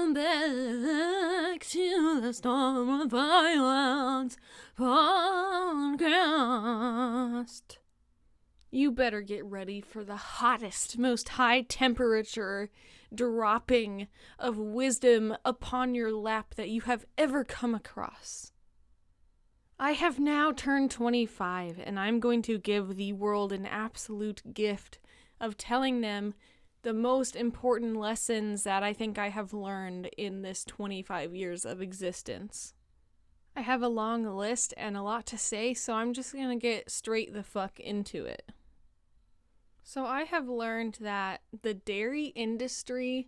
Welcome back to the Storm of Violence podcast. You better get ready for the hottest, most high temperature dropping of wisdom upon your lap that you have ever come across. I have now turned 25, and I'm going to give the world an absolute gift of telling them the most important lessons that I think I have learned in this 25 years of existence. I have a long list and a lot to say, so I'm just gonna get straight the fuck into it. So I have learned that the dairy industry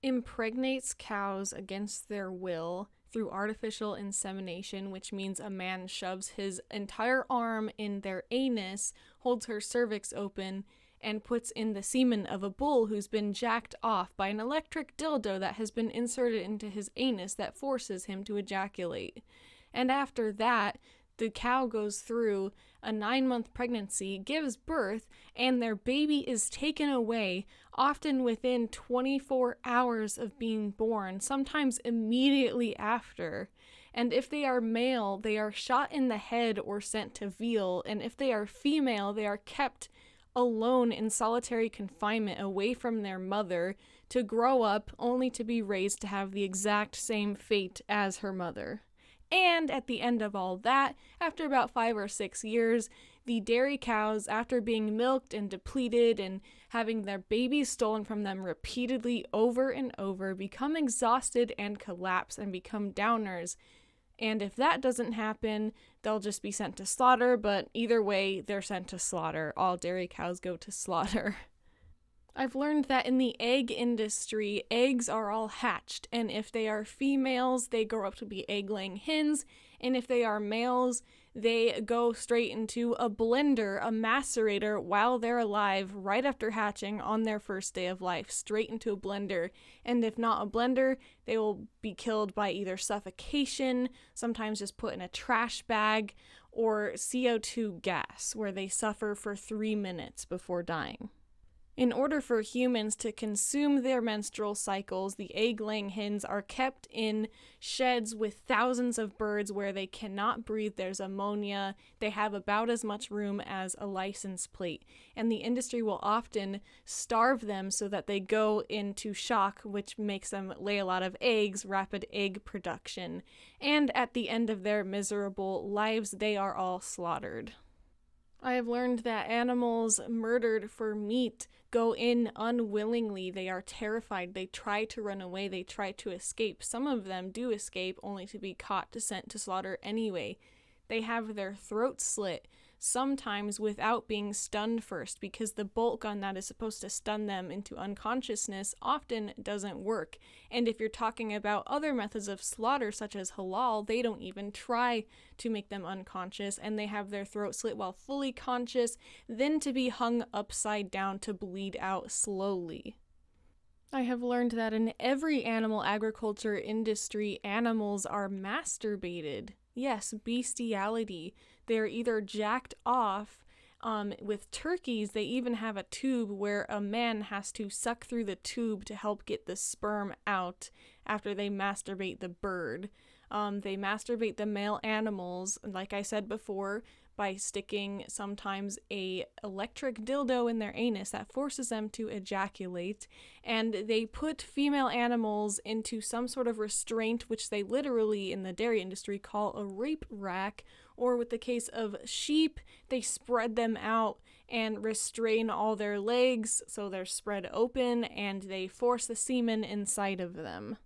impregnates cows against their will through artificial insemination, which means a man shoves his entire arm in their anus, holds her cervix open, and puts in the semen of a bull who's been jacked off by an electric dildo that has been inserted into his anus that forces him to ejaculate. And after that, the cow goes through a 9-month pregnancy, gives birth, and their baby is taken away, often within 24 hours of being born, sometimes immediately after. And if they are male, they are shot in the head or sent to veal, and if they are female, they are kept alone in solitary confinement away from their mother to grow up only to be raised to have the exact same fate as her mother. And at the end of all that, after about 5 or 6 years, the dairy cows, after being milked and depleted and having their babies stolen from them repeatedly over and over, become exhausted and collapse and become downers. And if that doesn't happen, they'll just be sent to slaughter, but either way, they're sent to slaughter. All dairy cows go to slaughter. I've learned that in the egg industry, eggs are all hatched, and if they are females, they grow up to be egg-laying hens, and if they are males, they go straight into a blender, a macerator, while they're alive, right after hatching on their first day of life, straight into a blender. And if not a blender, they will be killed by either suffocation, sometimes just put in a trash bag, or CO2 gas, where they suffer for 3 minutes before dying. In order for humans to consume their menstrual cycles, the egg-laying hens are kept in sheds with thousands of birds where they cannot breathe. There's ammonia. They have about as much room as a license plate. And the industry will often starve them so that they go into shock, which makes them lay a lot of eggs, rapid egg production. And at the end of their miserable lives, they are all slaughtered. I have learned that animals murdered for meat go in unwillingly. They are terrified. They try to run away. They try to escape. Some of them do escape only to be caught to sent to slaughter anyway. They have their throats slit, sometimes without being stunned first, because the bolt gun that is supposed to stun them into unconsciousness often doesn't work. And if you're talking about other methods of slaughter, such as halal, they don't even try to make them unconscious, and they have their throat slit while fully conscious, then to be hung upside down to bleed out slowly. I have learned that in every animal agriculture industry, animals are masturbated. Yes, bestiality. They're either jacked off. With turkeys, they even have a tube where a man has to suck through the tube to help get the sperm out after they masturbate the bird. They masturbate the male animals, like I said before, by sticking sometimes a electric dildo in their anus that forces them to ejaculate, and they put female animals into some sort of restraint, which they literally in the dairy industry call a rape rack, or with the case of sheep, they spread them out and restrain all their legs so they're spread open, and they force the semen inside of them.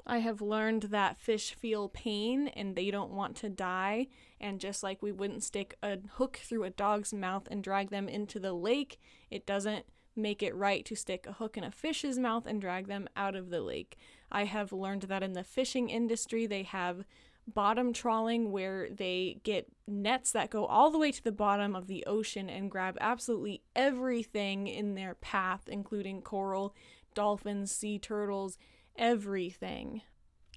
I have learned that fish feel pain and they don't want to die, and just like we wouldn't stick a hook through a dog's mouth and drag them into the lake, it doesn't make it right to stick a hook in a fish's mouth and drag them out of the lake. I have learned that in the fishing industry they have bottom trawling, where they get nets that go all the way to the bottom of the ocean and grab absolutely everything in their path, including coral, dolphins, sea turtles, everything.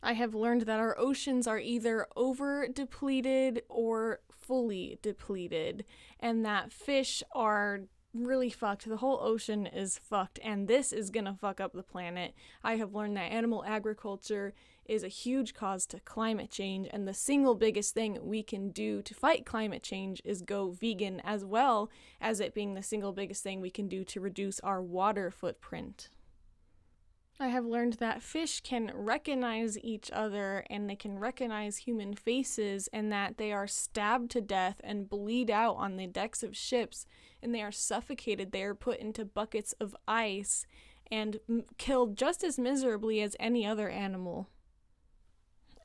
I have learned that our oceans are either over-depleted or fully depleted, and that fish are really fucked. The whole ocean is fucked, and this is gonna fuck up the planet. I have learned that animal agriculture is a huge cause to climate change, and the single biggest thing we can do to fight climate change is go vegan, as well as it being the single biggest thing we can do to reduce our water footprint. I have learned that fish can recognize each other and they can recognize human faces, and that they are stabbed to death and bleed out on the decks of ships, and they are suffocated. They are put into buckets of ice and killed just as miserably as any other animal.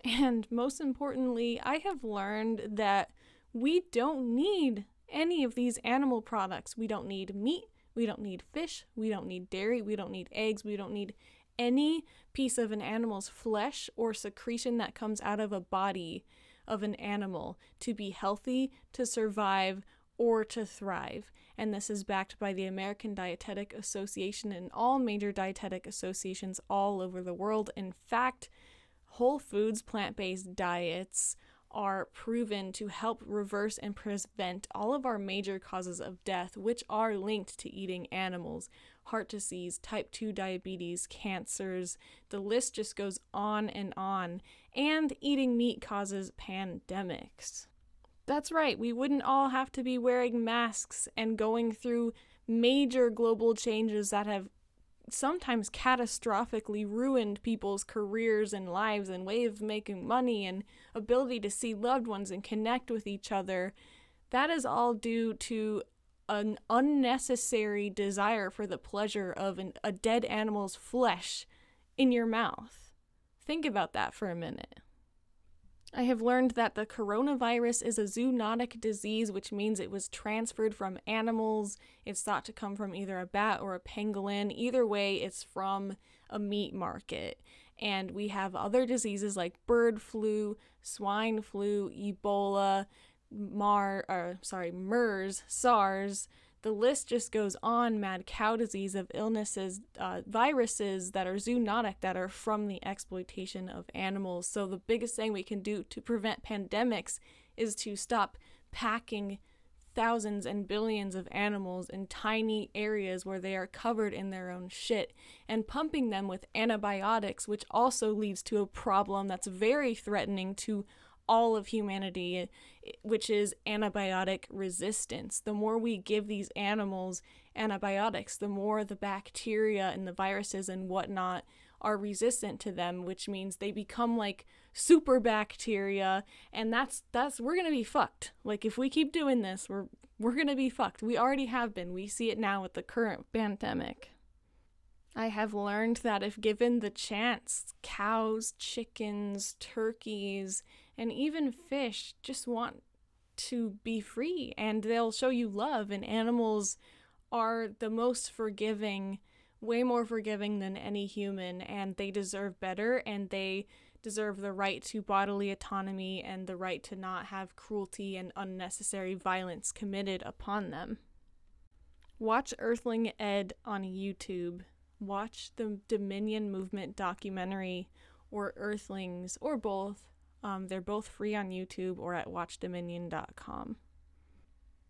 And most importantly, I have learned that we don't need any of these animal products. We don't need meat, we don't need fish, we don't need dairy, we don't need eggs, we don't need any piece of an animal's flesh or secretion that comes out of a body of an animal to be healthy, to survive, or to thrive. And this is backed by the American Dietetic Association and all major dietetic associations all over the world. In fact, whole foods, plant-based diets are proven to help reverse and prevent all of our major causes of death, which are linked to eating animals. Heart disease, type 2 diabetes, cancers, the list just goes on. And eating meat causes pandemics. That's right, we wouldn't all have to be wearing masks and going through major global changes that have sometimes catastrophically ruined people's careers and lives and way of making money and ability to see loved ones and connect with each other. That is all due to an unnecessary desire for the pleasure of a dead animal's flesh in your mouth. Think about that for a minute. I have learned that the coronavirus is a zoonotic disease, which means it was transferred from animals. It's thought to come from either a bat or a pangolin. Either way, it's from a meat market. And we have other diseases like bird flu, swine flu, Ebola, MERS, SARS. The list just goes on. Mad cow disease of illnesses, viruses that are zoonotic, that are from the exploitation of animals. So the biggest thing we can do to prevent pandemics is to stop packing thousands and billions of animals in tiny areas where they are covered in their own shit and pumping them with antibiotics, which also leads to a problem that's very threatening to all of humanity, which is antibiotic resistance. The more we give these animals antibiotics, the more the bacteria and the viruses and whatnot are resistant to them, which means they become like super bacteria, and that's we're gonna be fucked. Like, if we keep doing this, we're gonna be fucked. We already have been. We see it now with the current pandemic. I have learned that if given the chance, cows, chickens, turkeys, and even fish just want to be free, and they'll show you love, and animals are the most forgiving, way more forgiving than any human, and they deserve better, and they deserve the right to bodily autonomy and the right to not have cruelty and unnecessary violence committed upon them. Watch Earthling Ed on YouTube. Watch the Dominion Movement documentary, or Earthlings, or both. They're both free on YouTube or at watchdominion.com.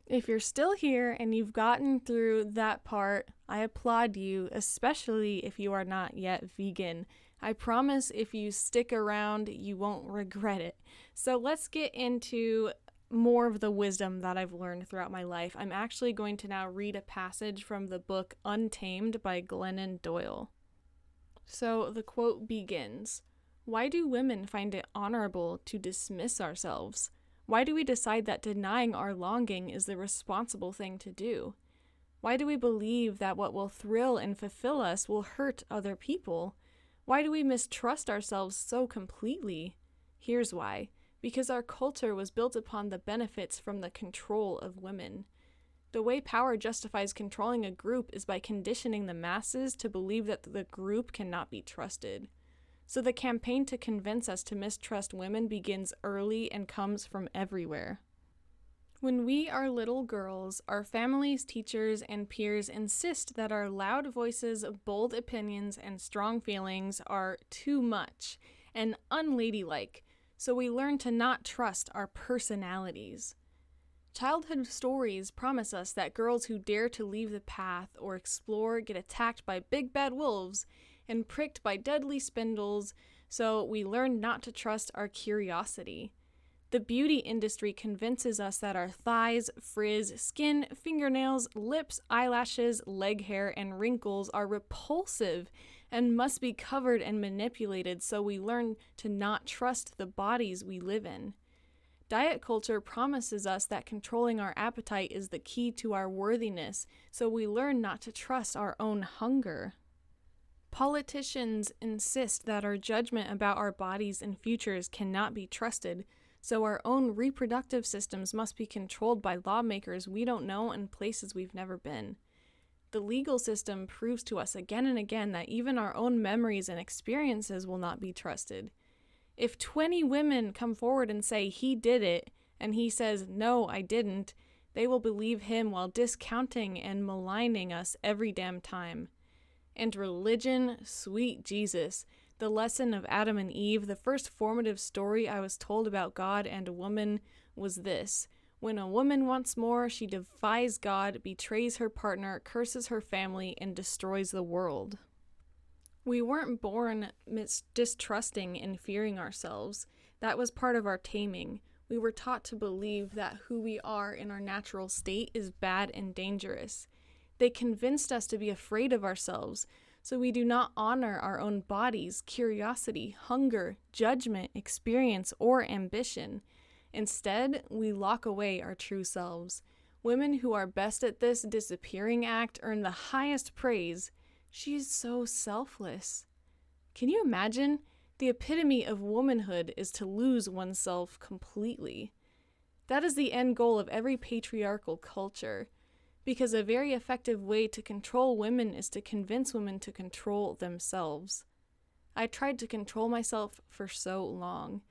If you're still here and you've gotten through that part, I applaud you, especially if you are not yet vegan. I promise if you stick around, you won't regret it. So let's get into more of the wisdom that I've learned throughout my life. I'm actually going to now read a passage from the book Untamed by Glennon Doyle. So the quote begins, "Why do women find it honorable to dismiss ourselves? Why do we decide that denying our longing is the responsible thing to do? Why do we believe that what will thrill and fulfill us will hurt other people? Why do we mistrust ourselves so completely? Here's why. Because our culture was built upon the benefits from the control of women. The way power justifies controlling a group is by conditioning the masses to believe that the group cannot be trusted. So the campaign to convince us to mistrust women begins early and comes from everywhere. When we are little girls, our families, teachers, and peers insist that our loud voices, bold opinions, and strong feelings are too much and unladylike, so we learn to not trust our personalities. Childhood stories promise us that girls who dare to leave the path or explore get attacked by big bad wolves and pricked by deadly spindles, so we learn not to trust our curiosity. The beauty industry convinces us that our thighs, frizz, skin, fingernails, lips, eyelashes, leg hair, and wrinkles are repulsive and must be covered and manipulated, so we learn to not trust the bodies we live in. Diet culture promises us that controlling our appetite is the key to our worthiness, so we learn not to trust our own hunger. Politicians insist that our judgment about our bodies and futures cannot be trusted, so our own reproductive systems must be controlled by lawmakers we don't know and places we've never been. The legal system proves to us again and again that even our own memories and experiences will not be trusted. If 20 women come forward and say he did it, and he says, no, I didn't, they will believe him while discounting and maligning us every damn time. And religion, sweet Jesus, the lesson of Adam and Eve, the first formative story I was told about God and a woman was this. When a woman wants more, she defies God, betrays her partner, curses her family, and destroys the world. We weren't born distrusting and fearing ourselves. That was part of our taming. We were taught to believe that who we are in our natural state is bad and dangerous. They convinced us to be afraid of ourselves, so we do not honor our own bodies, curiosity, hunger, judgment, experience, or ambition. Instead, we lock away our true selves. Women who are best at this disappearing act earn the highest praise. She is so selfless. Can you imagine? The epitome of womanhood is to lose oneself completely. That is the end goal of every patriarchal culture, because a very effective way to control women is to convince women to control themselves. I tried to control myself for so long.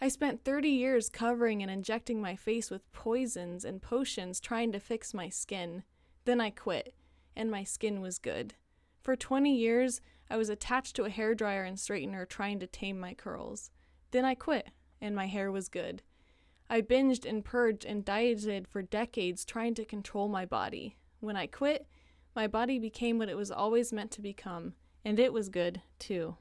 I spent 30 years covering and injecting my face with poisons and potions trying to fix my skin. Then I quit, and my skin was good. For 20 years, I was attached to a hairdryer and straightener trying to tame my curls. Then I quit, and my hair was good. I binged and purged and dieted for decades trying to control my body. When I quit, my body became what it was always meant to become, and it was good, too.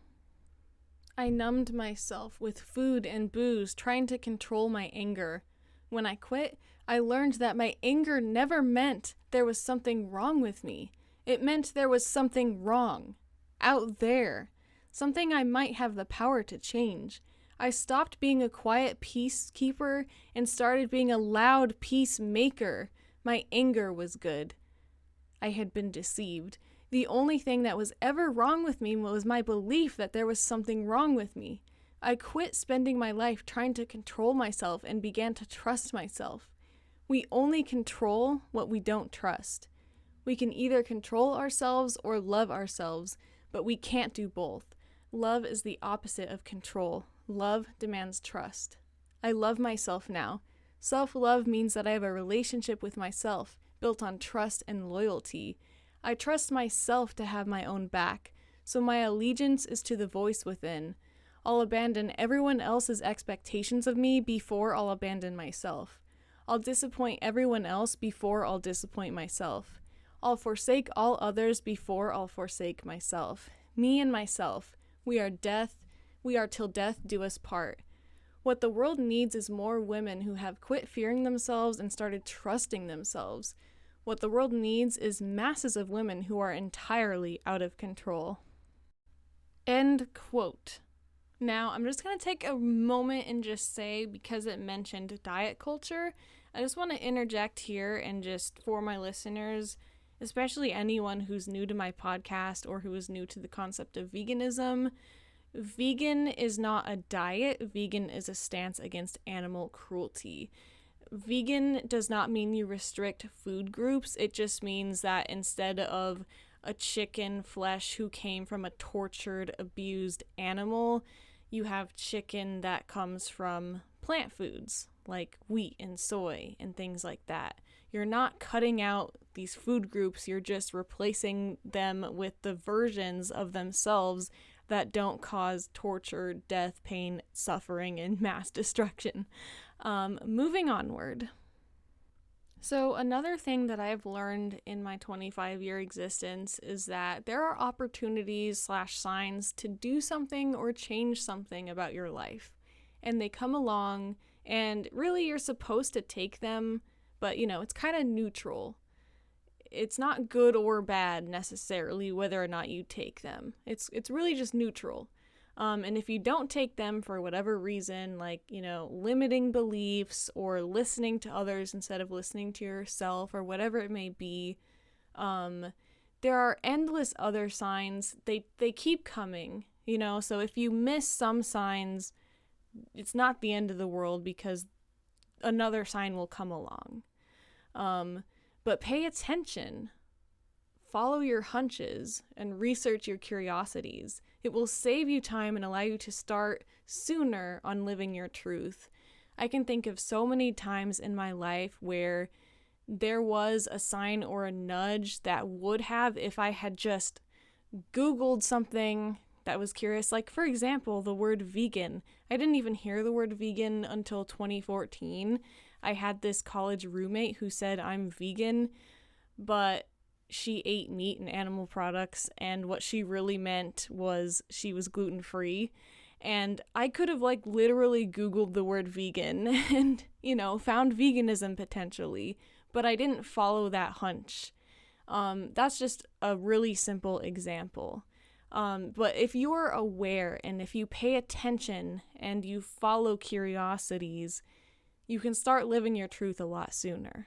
I numbed myself with food and booze trying to control my anger. When I quit, I learned that my anger never meant there was something wrong with me. It meant there was something wrong. Out there. Something I might have the power to change. I stopped being a quiet peacekeeper and started being a loud peacemaker. My anger was good. I had been deceived. The only thing that was ever wrong with me was my belief that there was something wrong with me. I quit spending my life trying to control myself and began to trust myself. We only control what we don't trust. We can either control ourselves or love ourselves, but we can't do both. Love is the opposite of control. Love demands trust. I love myself now. Self-love means that I have a relationship with myself built on trust and loyalty. I trust myself to have my own back, so my allegiance is to the voice within. I'll abandon everyone else's expectations of me before I'll abandon myself. I'll disappoint everyone else before I'll disappoint myself. I'll forsake all others before I'll forsake myself. Me and myself, we are till death do us part. What the world needs is more women who have quit fearing themselves and started trusting themselves. What the world needs is masses of women who are entirely out of control. End quote. Now, I'm just going to take a moment and just say, because it mentioned diet culture, I just want to interject here and just for my listeners, especially anyone who's new to my podcast or who is new to the concept of veganism, vegan is not a diet. Vegan is a stance against animal cruelty. Vegan does not mean you restrict food groups. It just means that instead of a chicken flesh who came from a tortured, abused animal, you have chicken that comes from plant foods like wheat and soy and things like that. You're not cutting out these food groups, you're just replacing them with the versions of themselves that don't cause torture, death, pain, suffering, and mass destruction. Moving onward. So, another thing that I've learned in my 25-year existence is that there are opportunities/signs to do something or change something about your life. And they come along, and really you're supposed to take them, but it's kind of neutral. It's not good or bad necessarily whether or not you take them. It's really just neutral. And if you don't take them for whatever reason, like, limiting beliefs or listening to others instead of listening to yourself or whatever it may be, there are endless other signs. They keep coming, so if you miss some signs, it's not the end of the world because another sign will come along. But pay attention. Follow your hunches and research your curiosities. It will save you time and allow you to start sooner on living your truth. I can think of so many times in my life where there was a sign or a nudge that would have, if I had just Googled something that was curious. Like, for example, the word vegan. I didn't even hear the word vegan until 2014. I had this college roommate who said I'm vegan, but she ate meat and animal products, and what she really meant was she was gluten-free. And I could have literally Googled the word vegan and, found veganism potentially, but I didn't follow that hunch. That's just a really simple example. But if you're aware and if you pay attention and you follow curiosities, you can start living your truth a lot sooner.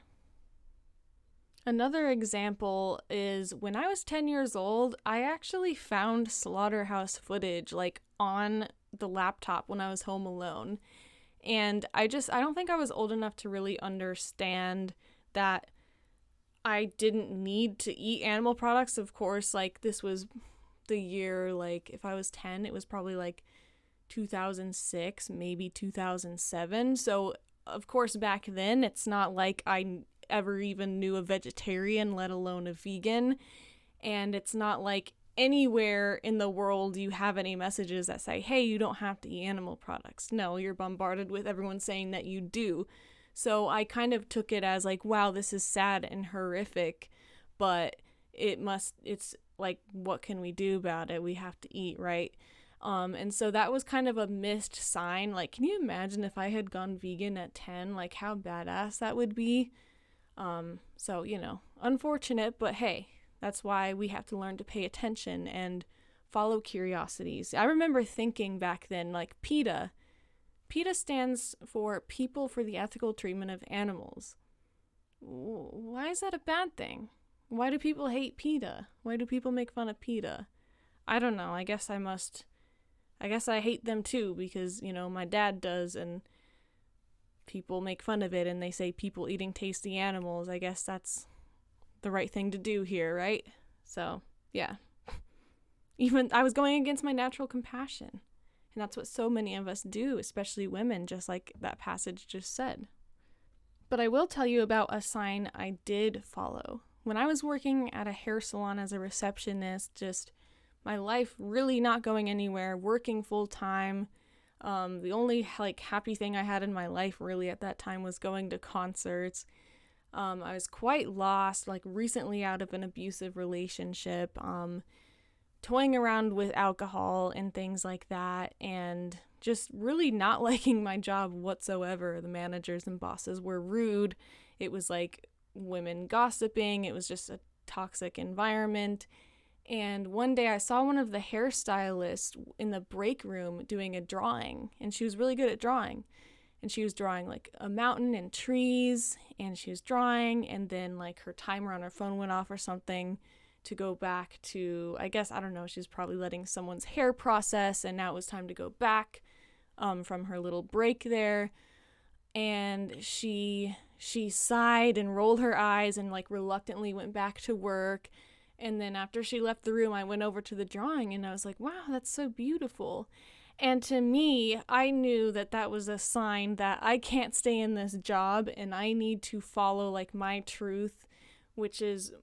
Another example is when I was 10 years old, I actually found slaughterhouse footage on the laptop when I was home alone. And I don't think I was old enough to really understand that I didn't need to eat animal products. Of course, this was the year, if I was 10, it was probably 2006, maybe 2007. So, of course, back then, it's not like I ever even knew a vegetarian, let alone a vegan. And it's not like anywhere in the world you have any messages that say, hey, you don't have to eat animal products. No, you're bombarded with everyone saying that you do. So I kind of took it as wow, this is sad and horrific, but it's what can we do about it? We have to eat, right? And so that was kind of a missed sign. Can you imagine if I had gone vegan at 10, how badass that would be? So, unfortunate, but hey, that's why we have to learn to pay attention and follow curiosities. I remember thinking back then, PETA. PETA stands for People for the Ethical Treatment of Animals. Why is that a bad thing? Why do people hate PETA? Why do people make fun of PETA? I don't know. I guess I hate them too because, my dad does, and people make fun of it and they say people eating tasty animals. I guess that's the right thing to do here, right? So, yeah. Even I was going against my natural compassion. And that's what so many of us do, especially women, just like that passage just said. But I will tell you about a sign I did follow. When I was working at a hair salon as a receptionist, just my life really not going anywhere, working full time. The only happy thing I had in my life really at that time was going to concerts. I was quite lost, recently out of an abusive relationship, toying around with alcohol and things like that, and just really not liking my job whatsoever. The managers and bosses were rude. It was women gossiping. It was just a toxic environment. And one day I saw one of the hairstylists in the break room doing a drawing, and she was really good at drawing. And she was drawing a mountain and trees, and she was drawing, and then her timer on her phone went off or something to go back to, I guess, I don't know, she was probably letting someone's hair process, and now it was time to go back from her little break there. And she sighed and rolled her eyes and reluctantly went back to work. And then after she left the room, I went over to the drawing and I was like, wow, that's so beautiful. And to me, I knew that that was a sign that I can't stay in this job and I need to follow my truth, which is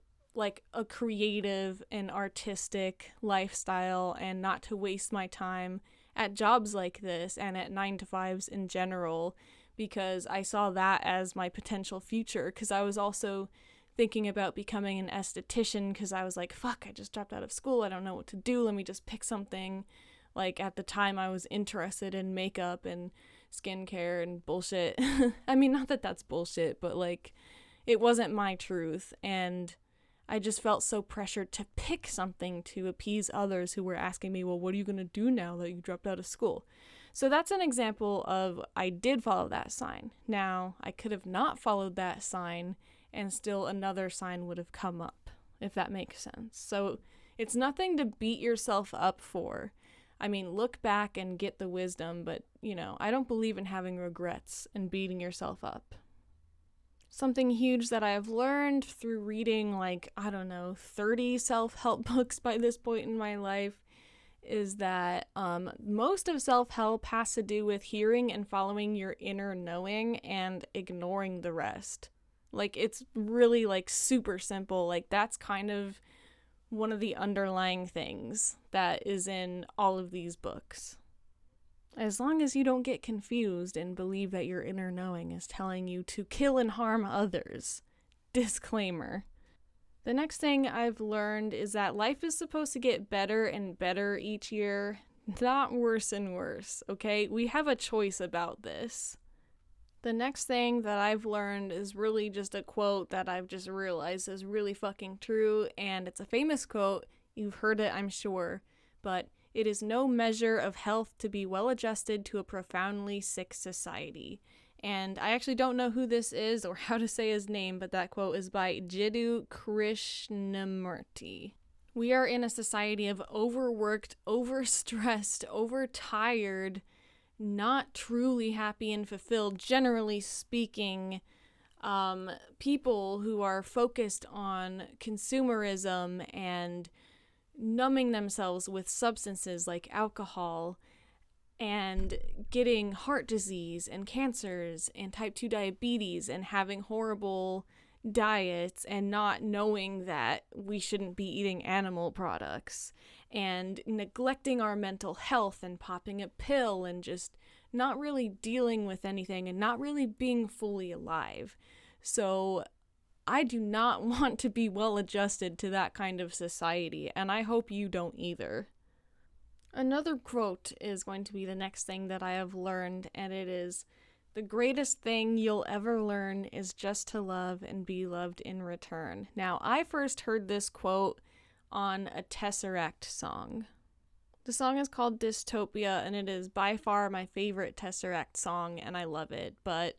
a creative and artistic lifestyle, and not to waste my time at jobs like this and at 9 to 5s in general, because I saw that as my potential future, because I was also thinking about becoming an esthetician, because I was like, fuck, I just dropped out of school, I don't know what to do, let me just pick something. Like, at the time I was interested in makeup and skincare and bullshit. I mean, not that that's bullshit, but like, it wasn't my truth, and I just felt so pressured to pick something to appease others who were asking me, well, what are you going to do now that you dropped out of school? So that's an example of I did follow that sign. Now, I could have not followed that sign and still another sign would have come up, if that makes sense. So it's nothing to beat yourself up for. I mean, look back and get the wisdom, but, I don't believe in having regrets and beating yourself up. Something huge that I have learned through reading 30 self-help books by this point in my life is that most of self-help has to do with hearing and following your inner knowing and ignoring the rest. It's really super simple. That's kind of one of the underlying things that is in all of these books. As long as you don't get confused and believe that your inner knowing is telling you to kill and harm others. Disclaimer. The next thing I've learned is that life is supposed to get better and better each year, not worse and worse, okay? We have a choice about this. The next thing that I've learned is really just a quote that I've just realized is really fucking true, and it's a famous quote. You've heard it, I'm sure, but it is no measure of health to be well adjusted to a profoundly sick society. And I actually don't know who this is or how to say his name, but that quote is by Jiddu Krishnamurti. We are in a society of overworked, overstressed, overtired, not truly happy and fulfilled, generally speaking, people who are focused on consumerism and numbing themselves with substances like alcohol and getting heart disease and cancers and type 2 diabetes and having horrible diets and not knowing that we shouldn't be eating animal products and neglecting our mental health and popping a pill and just not really dealing with anything and not really being fully alive. So I do not want to be well adjusted to that kind of society, and I hope you don't either. Another quote is going to be the next thing that I have learned, and it is, "The greatest thing you'll ever learn is just to love and be loved in return." Now, I first heard this quote on a Tesseract song. The song is called Dystopia, and it is by far my favorite Tesseract song, and I love it, but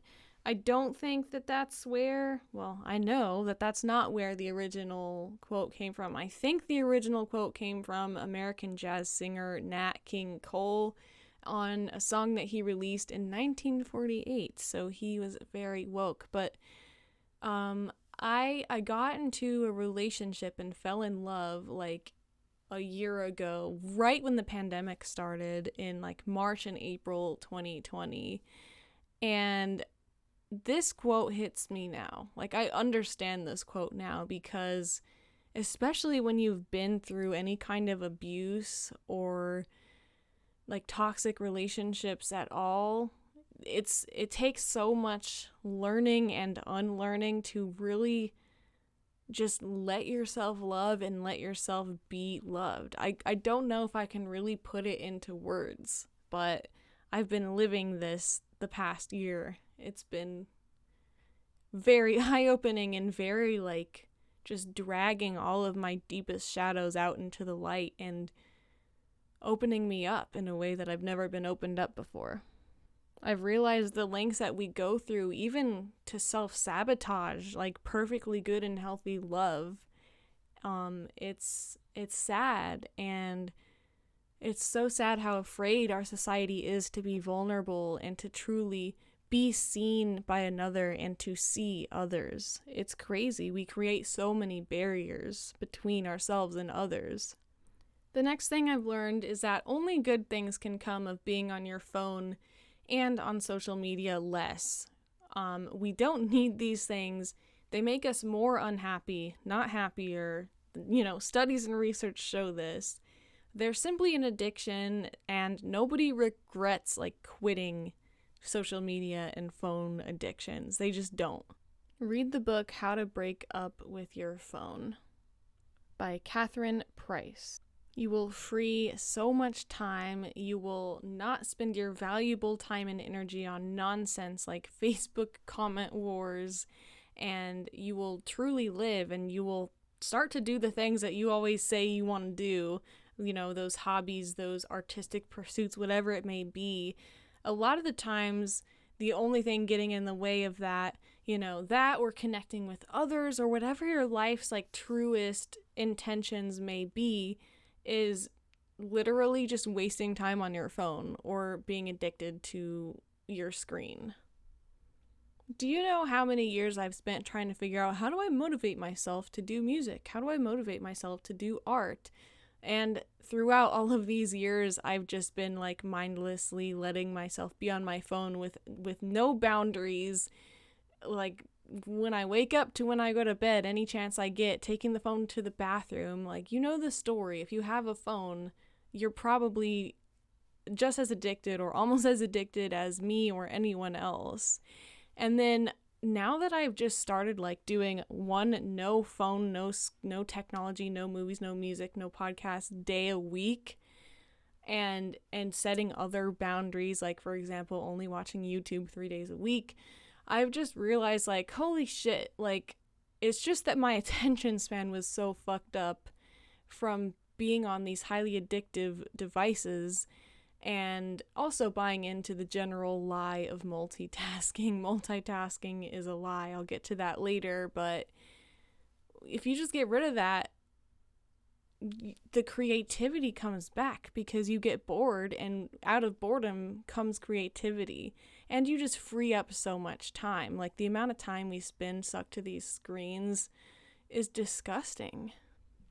I don't think that that's I know that that's not where the original quote came from. I think the original quote came from American jazz singer Nat King Cole on a song that he released in 1948, so he was very woke. But I got into a relationship and fell in love a year ago, right when the pandemic started in March and April 2020, and this quote hits me now. I understand this quote now because especially when you've been through any kind of abuse or toxic relationships at all, it takes so much learning and unlearning to really just let yourself love and let yourself be loved. I don't know if I can really put it into words, but I've been living this the past year. It's been very eye-opening and very just dragging all of my deepest shadows out into the light and opening me up in a way that I've never been opened up before. I've realized the lengths that we go through, even to self-sabotage, perfectly good and healthy love. It's sad, and it's so sad how afraid our society is to be vulnerable and to truly be seen by another and to see others. It's crazy. We create so many barriers between ourselves and others. The next thing I've learned is that only good things can come of being on your phone and on social media less. We don't need these things. They make us more unhappy, not happier. Studies and research show this. They're simply an addiction, and nobody regrets quitting social media and phone addictions. They just don't. Read the book How to Break Up with Your Phone by Catherine Price. You will free so much time. You will not spend your valuable time and energy on nonsense like Facebook comment wars, and you will truly live, and you will start to do the things that you always say you want to do, those hobbies, those artistic pursuits, whatever it may be. A lot of the times, the only thing getting in the way of that, that or connecting with others or whatever your life's truest intentions may be, is literally just wasting time on your phone or being addicted to your screen. Do you know how many years I've spent trying to figure out, how do I motivate myself to do music? How do I motivate myself to do art? And throughout all of these years, I've just been mindlessly letting myself be on my phone with no boundaries. When I wake up to when I go to bed, any chance I get, taking the phone to the bathroom, the story. If you have a phone, you're probably just as addicted or almost as addicted as me or anyone else. And then now that I've just started doing one no phone, no technology, no movies, no music, no podcast day a week, and setting other boundaries, for example, only watching YouTube 3 days a week, I've just realized holy shit, it's just that my attention span was so fucked up from being on these highly addictive devices, and also buying into the general lie of multitasking. Multitasking is a lie. I'll get to that later, but if you just get rid of that, the creativity comes back because you get bored, and out of boredom comes creativity, and you just free up so much time. The amount of time we spend sucked to these screens is disgusting.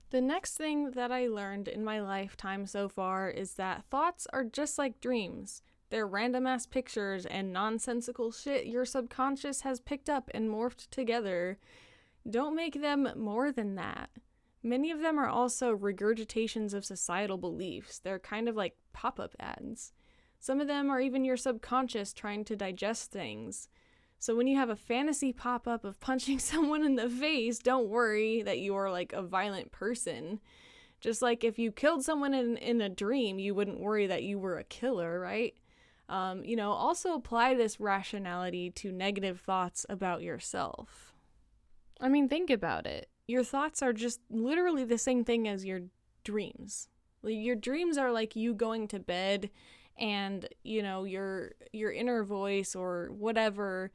The next thing that I learned in my lifetime so far is that thoughts are just like dreams. They're random ass pictures and nonsensical shit your subconscious has picked up and morphed together. Don't make them more than that. Many of them are also regurgitations of societal beliefs. They're kind of like pop-up ads. Some of them are even your subconscious trying to digest things. So when you have a fantasy pop-up of punching someone in the face, don't worry that you are a violent person. Just if you killed someone in a dream, you wouldn't worry that you were a killer, right? Also apply this rationality to negative thoughts about yourself. I mean, think about it. Your thoughts are just literally the same thing as your dreams. Your dreams are you going to bed, and, your inner voice or whatever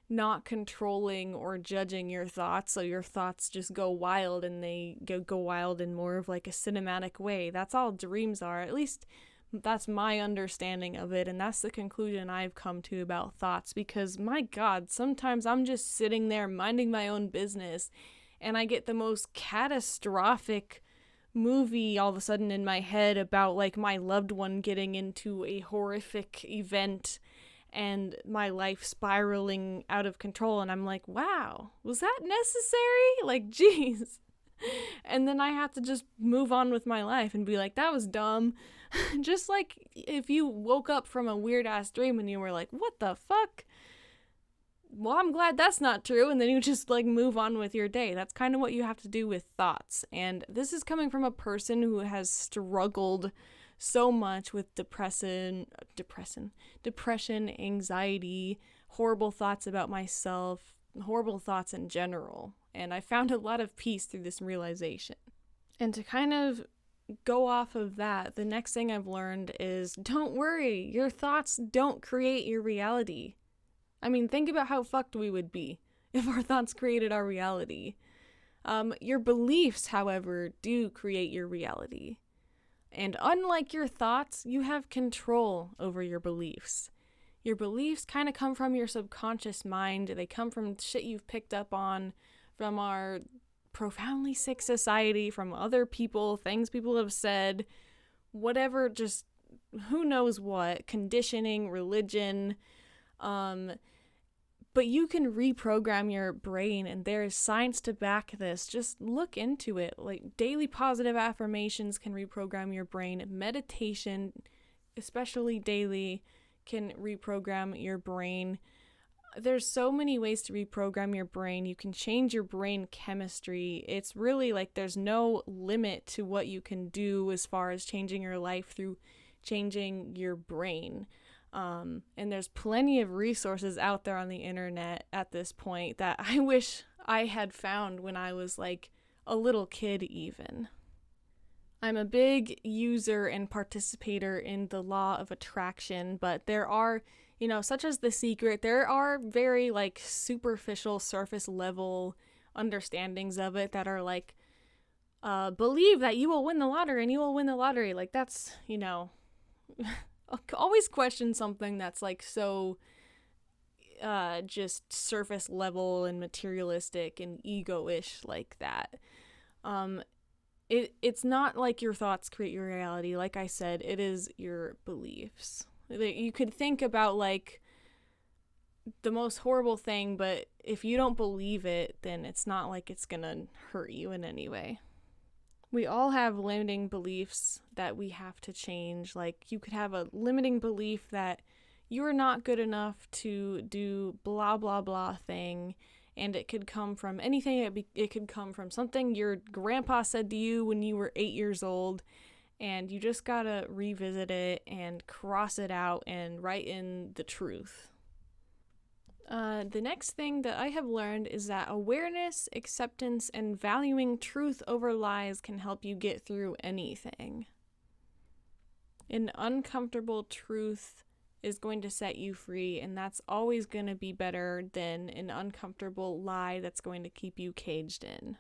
not controlling or judging your thoughts, so your thoughts just go wild, and they go wild in more of a cinematic way. That's all dreams are. At least that's my understanding of it, and that's the conclusion I've come to about thoughts, because my God, sometimes I'm just sitting there minding my own business, and I get the most catastrophic movie all of a sudden in my head about my loved one getting into a horrific event and my life spiraling out of control, and I'm wow, was that necessary? Jeez. And then I have to just move on with my life and be that was dumb. Just if you woke up from a weird ass dream and you were what the fuck? Well, I'm glad that's not true, and then you just move on with your day. That's kind of what you have to do with thoughts. And this is coming from a person who has struggled so much with depression, anxiety, horrible thoughts about myself, horrible thoughts in general. And I found a lot of peace through this realization. And to kind of go off of that, the next thing I've learned is, don't worry, your thoughts don't create your reality. I mean, think about how fucked we would be if our thoughts created our reality. Your beliefs, however, do create your reality. And unlike your thoughts, you have control over your beliefs. Your beliefs kind of come from your subconscious mind. They come from shit you've picked up on from our profoundly sick society, from other people, things people have said, whatever, just who knows what, conditioning, religion. But you can reprogram your brain, and there is science to back this. Just look into it. Daily positive affirmations can reprogram your brain. Meditation, especially daily, can reprogram your brain. There's so many ways to reprogram your brain. You can change your brain chemistry. It's really like there's no limit to what you can do as far as changing your life through changing your brain. And there's plenty of resources out there on the internet at this point that I wish I had found when I was like a little kid even. I'm a big user and participator in the law of attraction, but there are, such as The Secret, there are very like superficial surface level understandings of it that are like, believe that you will win the lottery and you will win the lottery. Like that's, always question something that's like so just surface level and materialistic and ego-ish like that. It's not like your thoughts create your reality. Like I said, it is your beliefs. You could think about like the most horrible thing, but if you don't believe it, then it's not like it's gonna hurt you in any way. We all have limiting beliefs that we have to change. Like you could have a limiting belief that you're not good enough to do blah blah blah thing, and it could come from anything. It could come from something your grandpa said to you when you were 8 years old, and you just gotta revisit it and cross it out and write in the truth. The next thing that I have learned is that awareness, acceptance, and valuing truth over lies can help you get through anything. An uncomfortable truth is going to set you free, and that's always going to be better than an uncomfortable lie that's going to keep you caged in.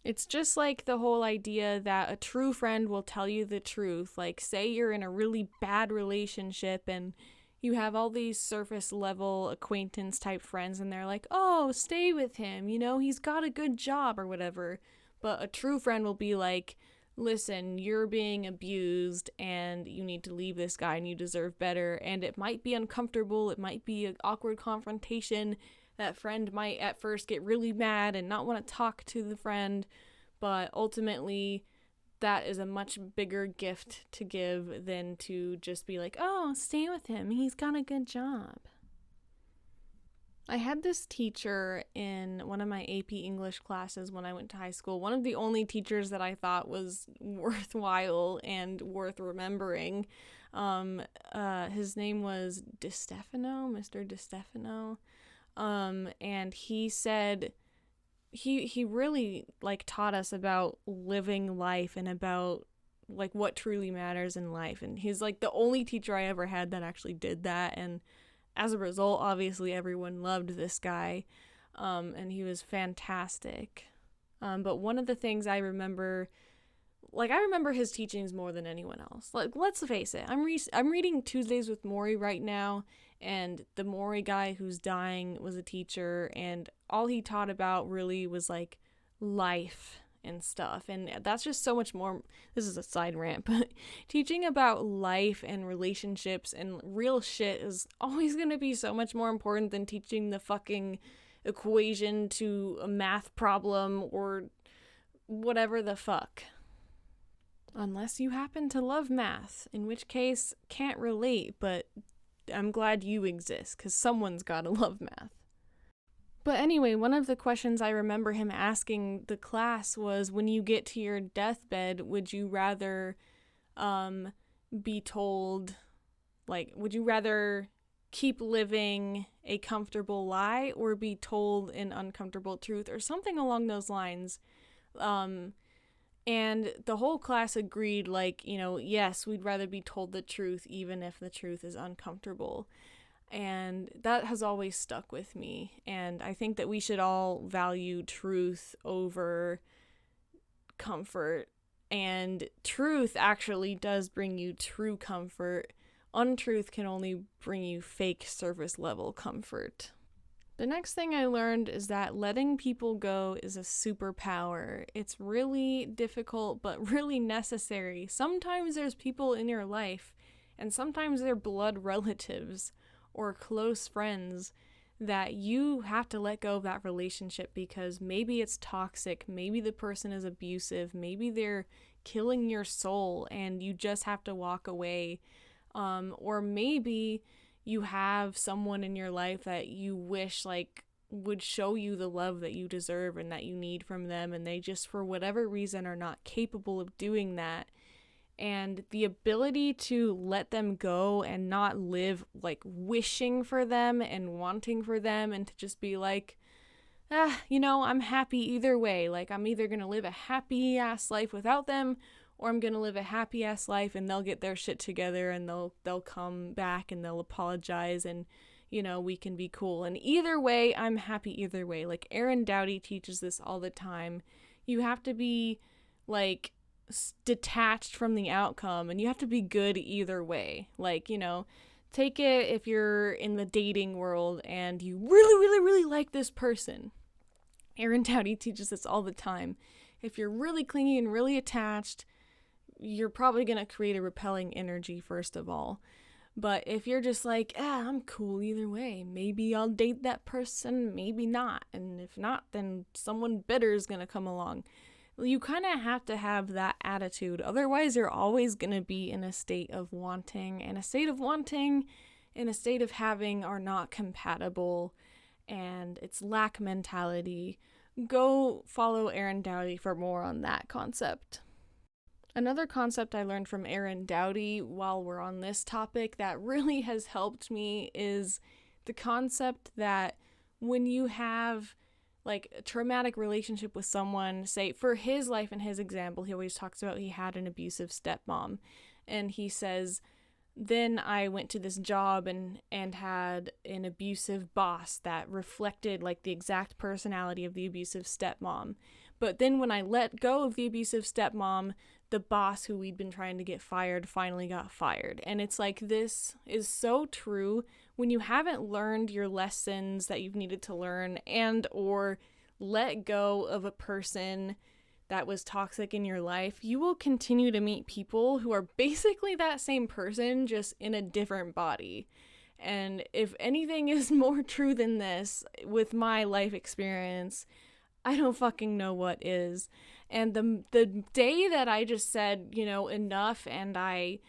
It's just like the whole idea that a true friend will tell you the truth. Like, say you're in a really bad relationship and you have all these surface level acquaintance type friends and they're like, oh, stay with him, he's got a good job or whatever. But a true friend will be like, listen, you're being abused and you need to leave this guy and you deserve better. And it might be uncomfortable. It might be an awkward confrontation. That friend might at first get really mad and not want to talk to the friend. But ultimately, that is a much bigger gift to give than to just be like, oh, stay with him. He's got a good job. I had this teacher in one of my AP English classes when I went to high school. One of the only teachers that I thought was worthwhile and worth remembering. His name was DiStefano, Mr. DiStefano. And he said he really like taught us about living life and about like what truly matters in life. And he's like the only teacher I ever had that actually did that. And as a result, obviously everyone loved this guy, and he was fantastic. But one of the things I remember his teachings more than anyone else. Like, let's face it, I'm reading Tuesdays with Maury right now, and the Maury guy who's dying was a teacher, and all he taught about really was like life and stuff, and that's just so much more. This is a side rant, but teaching about life and relationships and real shit is always going to be so much more important than teaching the fucking equation to a math problem or whatever the fuck. Unless you happen to love math, in which case can't relate, but I'm glad you exist, because someone's gotta love math. But anyway, one of the questions I remember him asking the class was, when you get to your deathbed, would you rather be told, like, would you rather keep living a comfortable lie or be told an uncomfortable truth or something along those lines? And the whole class agreed, like, yes, we'd rather be told the truth even if the truth is uncomfortable. And that has always stuck with me. And I think that we should all value truth over comfort. And truth actually does bring you true comfort. Untruth can only bring you fake surface level comfort. The next thing I learned is that letting people go is a superpower. It's really difficult, but really necessary. Sometimes there's people in your life, and sometimes they're blood relatives or close friends that you have to let go of that relationship because maybe it's toxic, maybe the person is abusive, maybe they're killing your soul, and you just have to walk away. Or maybe you have someone in your life that you wish like would show you the love that you deserve and that you need from them, and they just for whatever reason are not capable of doing that. And the ability to let them go and not live like wishing for them and wanting for them, and to just be like, I'm happy either way. Like, I'm either gonna live a happy ass life without them, or I'm gonna live a happy ass life and they'll get their shit together and they'll come back and they'll apologize, and we can be cool. And either way, I'm happy either way. Like, Aaron Doughty teaches this all the time. You have to be like detached from the outcome, and you have to be good either way. Like, take it if you're in the dating world and you really, really, really like this person. Aaron Doughty teaches this all the time. If you're really clingy and really attached, you're probably going to create a repelling energy, first of all. But if you're just like, I'm cool either way, maybe I'll date that person, maybe not. And if not, then someone better is going to come along. You kind of have to have that attitude. Otherwise, you're always going to be in a state of wanting. And a state of wanting and a state of having are not compatible. And it's lack mentality. Go follow Aaron Doughty for more on that concept. Another concept I learned from Aaron Doughty while we're on this topic that really has helped me is the concept that when you have like a traumatic relationship with someone, say for his life and his example, he always talks about he had an abusive stepmom. And he says, then I went to this job and had an abusive boss that reflected like the exact personality of the abusive stepmom. But then when I let go of the abusive stepmom, the boss who we'd been trying to get fired finally got fired. And it's like, this is so true. When you haven't learned your lessons that you've needed to learn and or let go of a person that was toxic in your life, you will continue to meet people who are basically that same person, just in a different body. And if anything is more true than this, with my life experience, I don't fucking know what is. And the day that I just said, enough, and I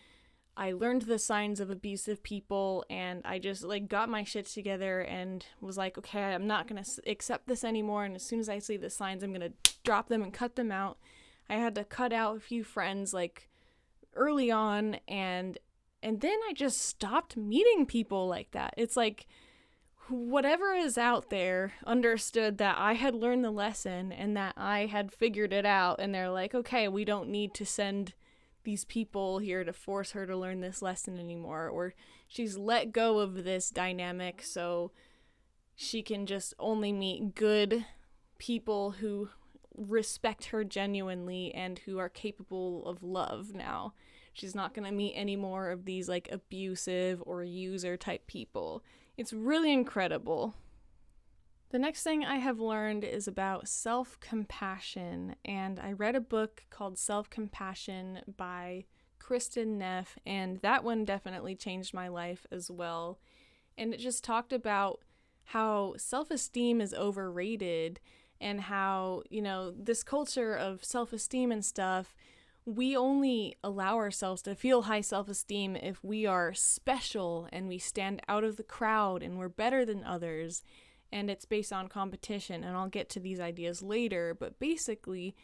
learned the signs of abusive people, and I just like got my shit together and was like, okay, I'm not going to accept this anymore. And as soon as I see the signs, I'm going to drop them and cut them out. I had to cut out a few friends like early on, and then I just stopped meeting people like that. It's like whatever is out there understood that I had learned the lesson and that I had figured it out, and they're like, okay, we don't need to send these people here to force her to learn this lesson anymore, or she's let go of this dynamic so she can just only meet good people who respect her genuinely and who are capable of love now. She's not going to meet any more of these like abusive or user type people. It's really incredible. The next thing I have learned is about self-compassion, and I read a book called Self-Compassion by Kristin Neff, and that one definitely changed my life as well. And it just talked about how self-esteem is overrated and how, this culture of self-esteem and stuff, we only allow ourselves to feel high self-esteem if we are special and we stand out of the crowd and we're better than others, and it's based on competition. And I'll get to these ideas later, but basically,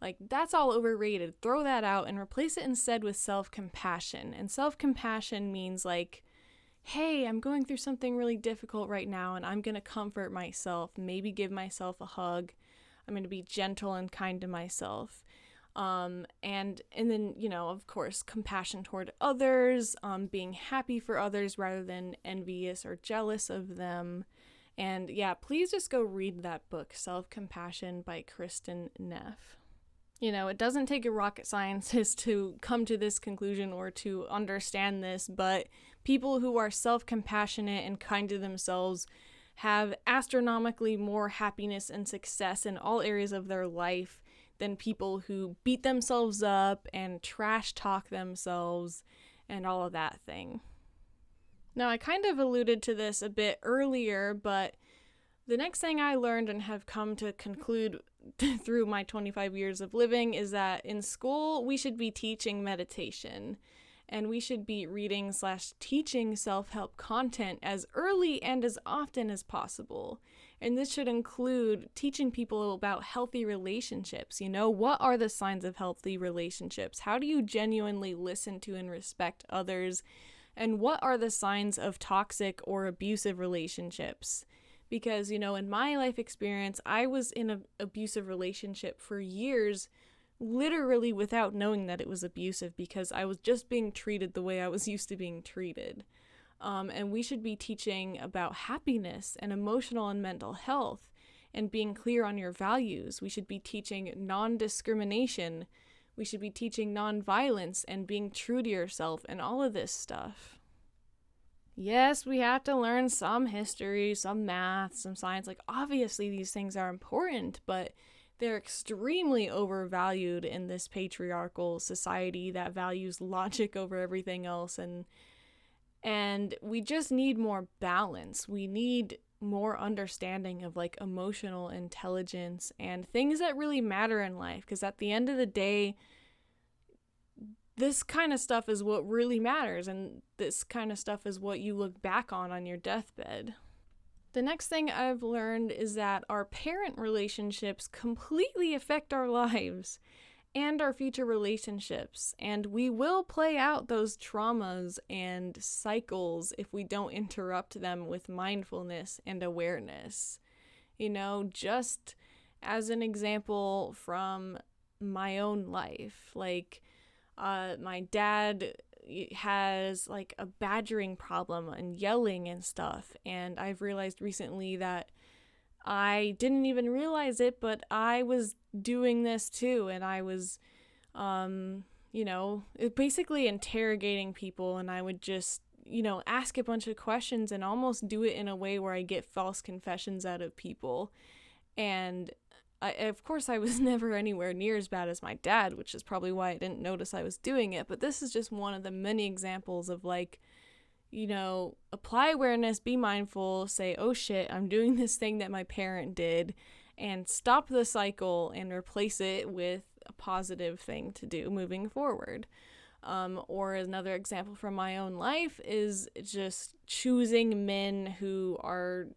like, that's all overrated. Throw that out and replace it instead with self-compassion. And self-compassion means like, hey, I'm going through something really difficult right now and I'm going to comfort myself, maybe give myself a hug. I'm going to be gentle and kind to myself. And then, of course, compassion toward others, being happy for others rather than envious or jealous of them. And yeah, please just go read that book, Self-Compassion by Kristin Neff. It doesn't take a rocket scientist to come to this conclusion or to understand this, but people who are self-compassionate and kind to themselves have astronomically more happiness and success in all areas of their life than people who beat themselves up and trash talk themselves and all of that thing. Now, I kind of alluded to this a bit earlier, but the next thing I learned and have come to conclude through my 25 years of living is that in school we should be teaching meditation. And we should be reading/teaching self-help content as early and as often as possible. And this should include teaching people about healthy relationships. What are the signs of healthy relationships? How do you genuinely listen to and respect others? And what are the signs of toxic or abusive relationships? Because, in my life experience, I was in an abusive relationship for years, literally without knowing that it was abusive, because I was just being treated the way I was used to being treated. And we should be teaching about happiness and emotional and mental health and being clear on your values. We should be teaching non-discrimination. We should be teaching non-violence and being true to yourself and all of this stuff. Yes, we have to learn some history, some math, some science. Obviously these things are important, but they're extremely overvalued in this patriarchal society that values logic over everything else. And we just need more balance. We need more understanding of emotional intelligence and things that really matter in life. Because at the end of the day, this kind of stuff is what really matters. And this kind of stuff is what you look back on your deathbed. The next thing I've learned is that our parent relationships completely affect our lives and our future relationships, and we will play out those traumas and cycles if we don't interrupt them with mindfulness and awareness. Just as an example from my own life, my dad has a badgering problem and yelling and stuff, and I've realized recently that I didn't even realize it, but I was doing this too, and I was basically interrogating people, and I would just ask a bunch of questions and almost do it in a way where I get false confessions out of people. And of course I was never anywhere near as bad as my dad, which is probably why I didn't notice I was doing it. But this is just one of the many examples of apply awareness, be mindful, say, oh shit, I'm doing this thing that my parent did, and stop the cycle and replace it with a positive thing to do moving forward. Or another example from my own life is just choosing men who are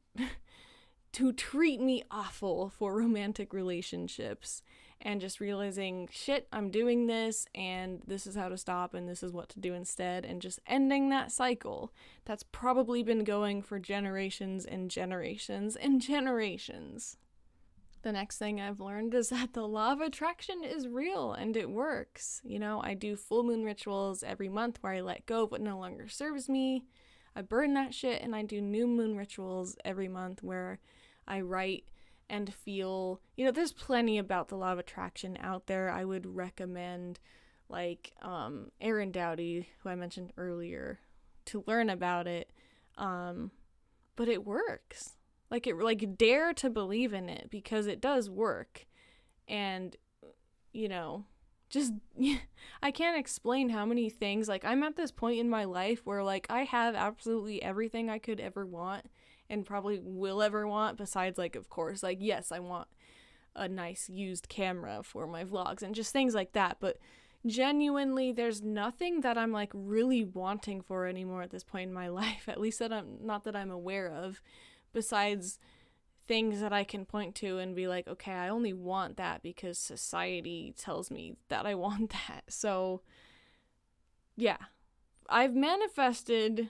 to treat me awful for romantic relationships, and just realizing, shit, I'm doing this, and this is how to stop, and this is what to do instead, and just ending that cycle that's probably been going for generations and generations and generations. The next thing I've learned is that the law of attraction is real and it works. I do full moon rituals every month where I let go of what no longer serves me. I burn that shit, and I do new moon rituals every month where I write and feel, there's plenty about the law of attraction out there. I would recommend Aaron Dowdy, who I mentioned earlier, to learn about it. But it works. Dare to believe in it, because it does work. And, just, I can't explain how many things, I'm at this point in my life where, I have absolutely everything I could ever want and probably will ever want, besides, of course, yes, I want a nice used camera for my vlogs and just things like that, but genuinely, there's nothing that I'm, really wanting for anymore at this point in my life, at least not that I'm aware of, besides things that I can point to and be okay, I only want that because society tells me that I want that. So, yeah, I've manifested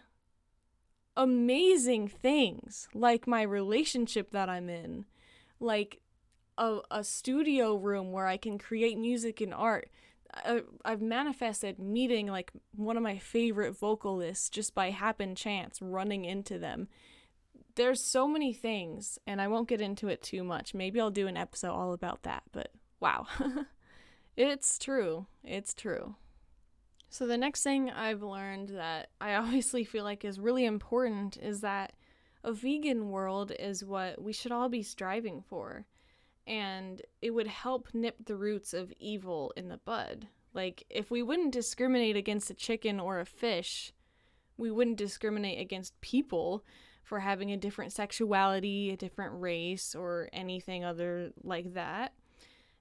amazing things, like my relationship that I'm in, a studio room where I can create music and art. I've manifested meeting one of my favorite vocalists just by happen chance, running into them. There's so many things, and I won't get into it too much. Maybe I'll do an episode all about that, but wow. It's true. It's true. So the next thing I've learned that I obviously feel is really important is that a vegan world is what we should all be striving for. And it would help nip the roots of evil in the bud. If we wouldn't discriminate against a chicken or a fish, we wouldn't discriminate against people for having a different sexuality, a different race, or anything other like that.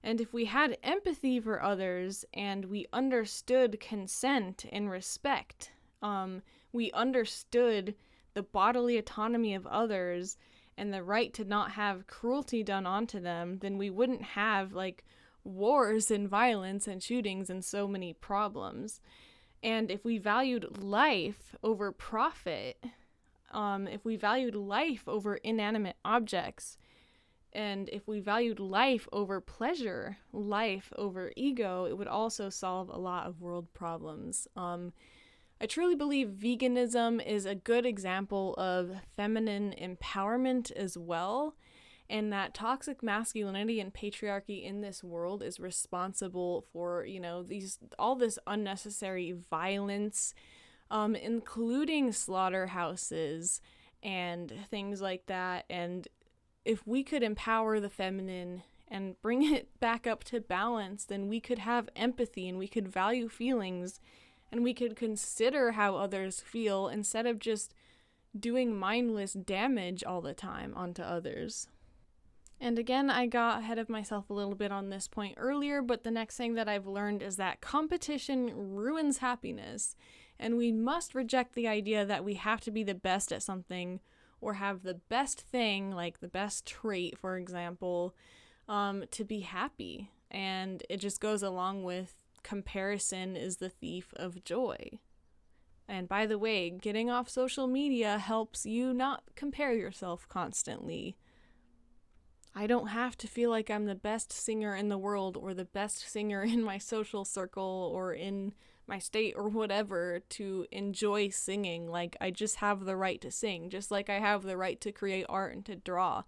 And if we had empathy for others and we understood consent and respect, we understood the bodily autonomy of others and the right to not have cruelty done onto them, then we wouldn't have like wars and violence and shootings and so many problems. And if we valued life over profit, if we valued life over inanimate objects, and if we valued life over pleasure, life over ego, it would also solve a lot of world problems. I truly believe veganism is a good example of feminine empowerment as well, and that toxic masculinity and patriarchy in this world is responsible for, all this unnecessary violence, including slaughterhouses and things like that. And if we could empower the feminine and bring it back up to balance, then we could have empathy and we could value feelings and we could consider how others feel instead of just doing mindless damage all the time onto others. And again, I got ahead of myself a little bit on this point earlier, but the next thing that I've learned is that competition ruins happiness, and we must reject the idea that we have to be the best at something or have the best thing, like the best trait, for example, to be happy. And it just goes along with comparison is the thief of joy. And by the way, getting off social media helps you not compare yourself constantly. I don't have to feel like I'm the best singer in the world or the best singer in my social circle or in my state or whatever to enjoy singing. Like, I just have the right to sing, just like I have the right to create art and to draw.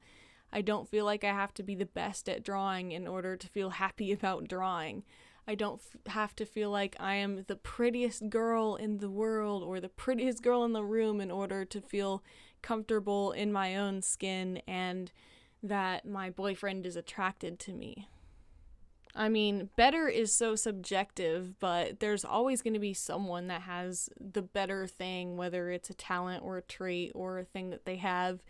I don't feel like I have to be the best at drawing in order to feel happy about drawing. I don't have to feel like I am the prettiest girl in the world or the prettiest girl in the room in order to feel comfortable in my own skin and that my boyfriend is attracted to me. I mean, better is so subjective, but there's always going to be someone that has the better thing, whether it's a talent or a trait or a thing that they have.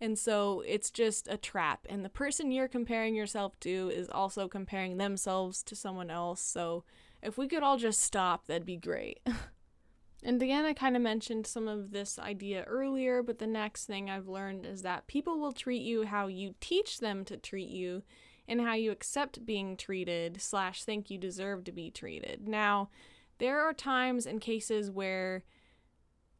And so it's just a trap. And the person you're comparing yourself to is also comparing themselves to someone else. So if we could all just stop, that'd be great. And again, I kind of mentioned some of this idea earlier, but the next thing I've learned is that people will treat you how you teach them to treat you and how you accept being treated / think you deserve to be treated. Now, there are times and cases where,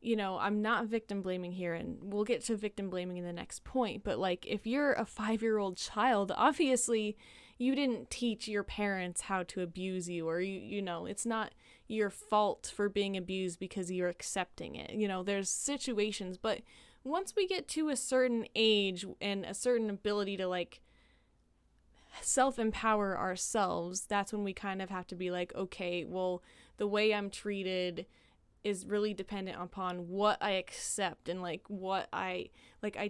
I'm not victim blaming here, and we'll get to victim blaming in the next point, but like if you're a 5-year-old child, obviously you didn't teach your parents how to abuse you, or it's not your fault for being abused because you're accepting it. There's situations, but once we get to a certain age and a certain ability to like self-empower ourselves, that's when we kind of have to be like, okay, well, the way I'm treated is really dependent upon what I accept and like what I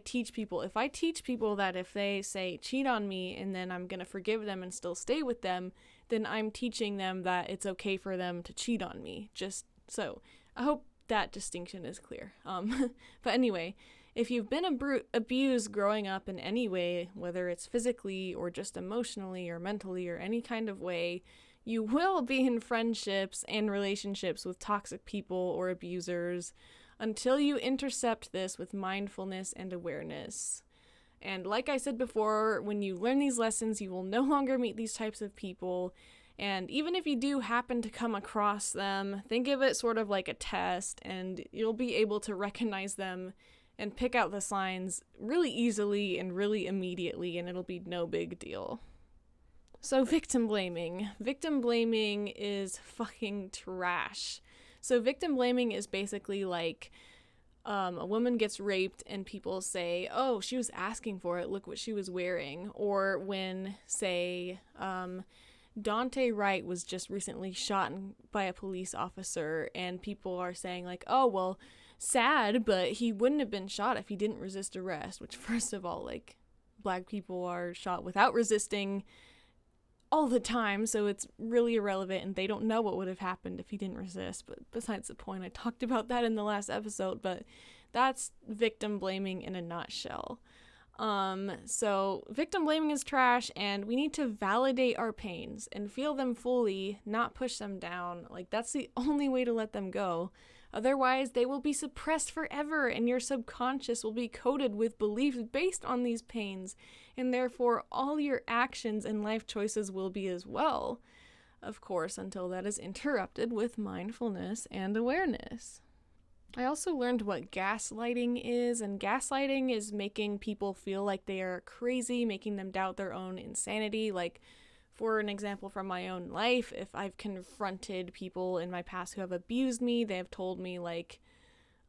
teach people. If I teach people that if they say cheat on me and then I'm going to forgive them and still stay with them, then I'm teaching them that it's okay for them to cheat on me. Just so I hope that distinction is clear. But anyway, if you've been abused growing up in any way, whether it's physically or just emotionally or mentally or any kind of way, you will be in friendships and relationships with toxic people or abusers until you intercept this with mindfulness and awareness. And like I said before, when you learn these lessons, you will no longer meet these types of people. And even if you do happen to come across them, think of it sort of like a test, and you'll be able to recognize them and pick out the signs really easily and really immediately, and it'll be no big deal. So victim blaming. Victim blaming is fucking trash. So victim blaming is basically like a woman gets raped and people say, oh, she was asking for it, look what she was wearing. Or when, say, Daunte Wright was just recently shot by a police officer and people are saying like, oh, well, sad, but he wouldn't have been shot if he didn't resist arrest, which first of all, like, black people are shot without resisting all the time, so it's really irrelevant and they don't know what would have happened if he didn't resist. But besides the point, I talked about that in the last episode, but that's victim blaming in a nutshell. So victim blaming is trash, and we need to validate our pains and feel them fully, not push them down. Like, that's the only way to let them go. Otherwise, they will be suppressed forever, and your subconscious will be coated with beliefs based on these pains, and therefore all your actions and life choices will be as well. Of course, until that is interrupted with mindfulness and awareness. I also learned what gaslighting is, and gaslighting is making people feel like they are crazy, making them doubt their own insanity. Like, for an example from my own life, if I've confronted people in my past who have abused me, they have told me like,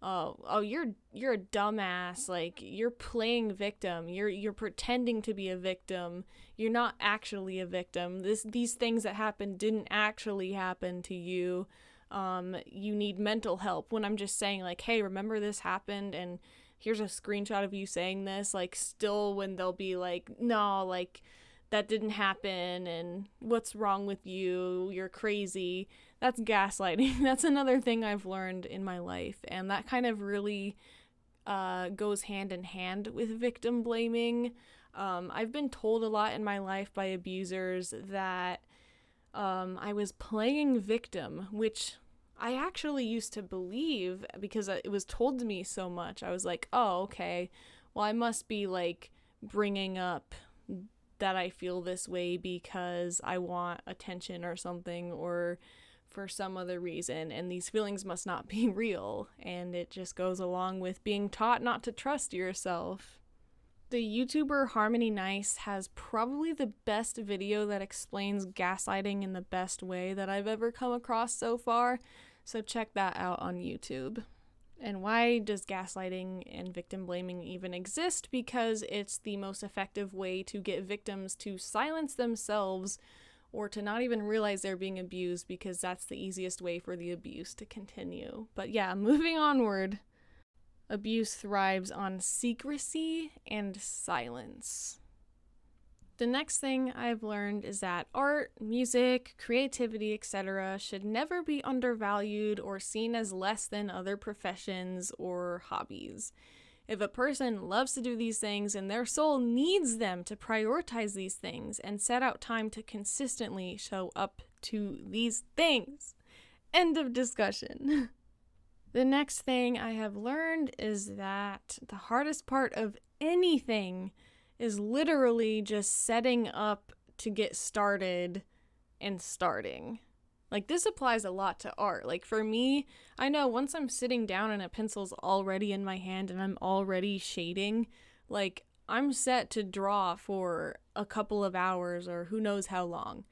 oh, you're a dumbass, like, you're playing victim, you're pretending to be a victim, you're not actually a victim, these things that happened didn't actually happen to you. You need mental help, when I'm just saying like, hey, remember this happened, and here's a screenshot of you saying this, like, still when they'll be like, no, like, that didn't happen, and what's wrong with you, you're crazy. That's gaslighting. That's another thing I've learned in my life, and that kind of really goes hand in hand with victim blaming. I've been told a lot in my life by abusers that I was playing victim, which I actually used to believe because it was told to me so much. I was like, oh, okay, well, I must be like bringing up that I feel this way because I want attention or something, or for some other reason, and these feelings must not be real. And it just goes along with being taught not to trust yourself. The YouTuber Harmony Nice has probably the best video that explains gaslighting in the best way that I've ever come across so far, so check that out on YouTube. And why does gaslighting and victim blaming even exist? Because it's the most effective way to get victims to silence themselves or to not even realize they're being abused, because that's the easiest way for the abuse to continue. But yeah, moving onward. Abuse thrives on secrecy and silence. The next thing I've learned is that art, music, creativity, etc. should never be undervalued or seen as less than other professions or hobbies. If a person loves to do these things and their soul needs them to prioritize these things and set out time to consistently show up to these things. End of discussion. The next thing I have learned is that the hardest part of anything is literally just setting up to get started and starting. Like, this applies a lot to art. Like, for me, I know once I'm sitting down and a pencil's already in my hand and I'm already shading, like, I'm set to draw for a couple of hours or who knows how long.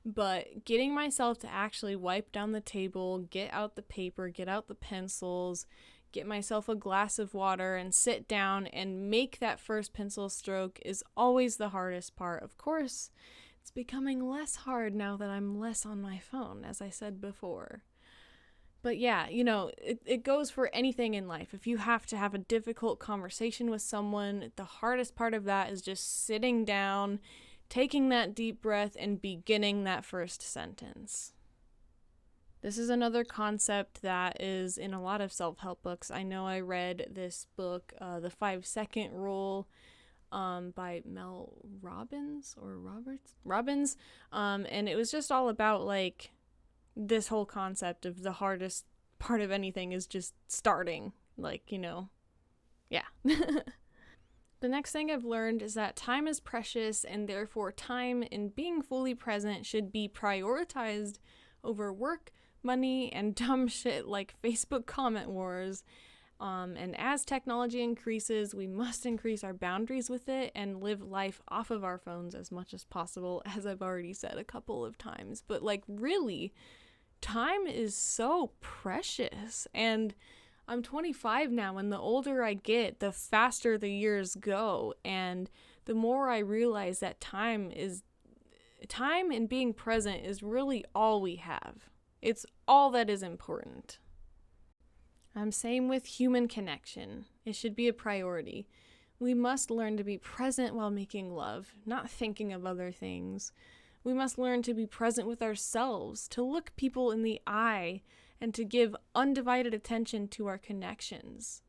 But getting myself to actually wipe down the table, get out the paper, get out the pencils, get myself a glass of water and sit down and make that first pencil stroke is always the hardest part. Of course, it's becoming less hard now that I'm less on my phone, as I said before. But yeah, you know, it goes for anything in life. If you have to have a difficult conversation with someone, the hardest part of that is just sitting down, taking that deep breath, and beginning that first sentence. This is another concept that is in a lot of self-help books. I know I read this book, The 5-Second Rule, by Mel Robbins, and it was just all about, like, this whole concept of the hardest part of anything is just starting, like, you know, yeah. The next thing I've learned is that time is precious, and therefore time in being fully present should be prioritized over work, money, and dumb shit like Facebook comment wars. And as technology increases, we must increase our boundaries with it and live life off of our phones as much as possible, as I've already said a couple of times. But, like, really, time is so precious, and I'm 25 now, and the older I get, the faster the years go, and the more I realize that time and being present is really all we have. It's all that is important. Same with human connection. It should be a priority. We must learn to be present while making love, not thinking of other things. We must learn to be present with ourselves, to look people in the eye, and to give undivided attention to our connections.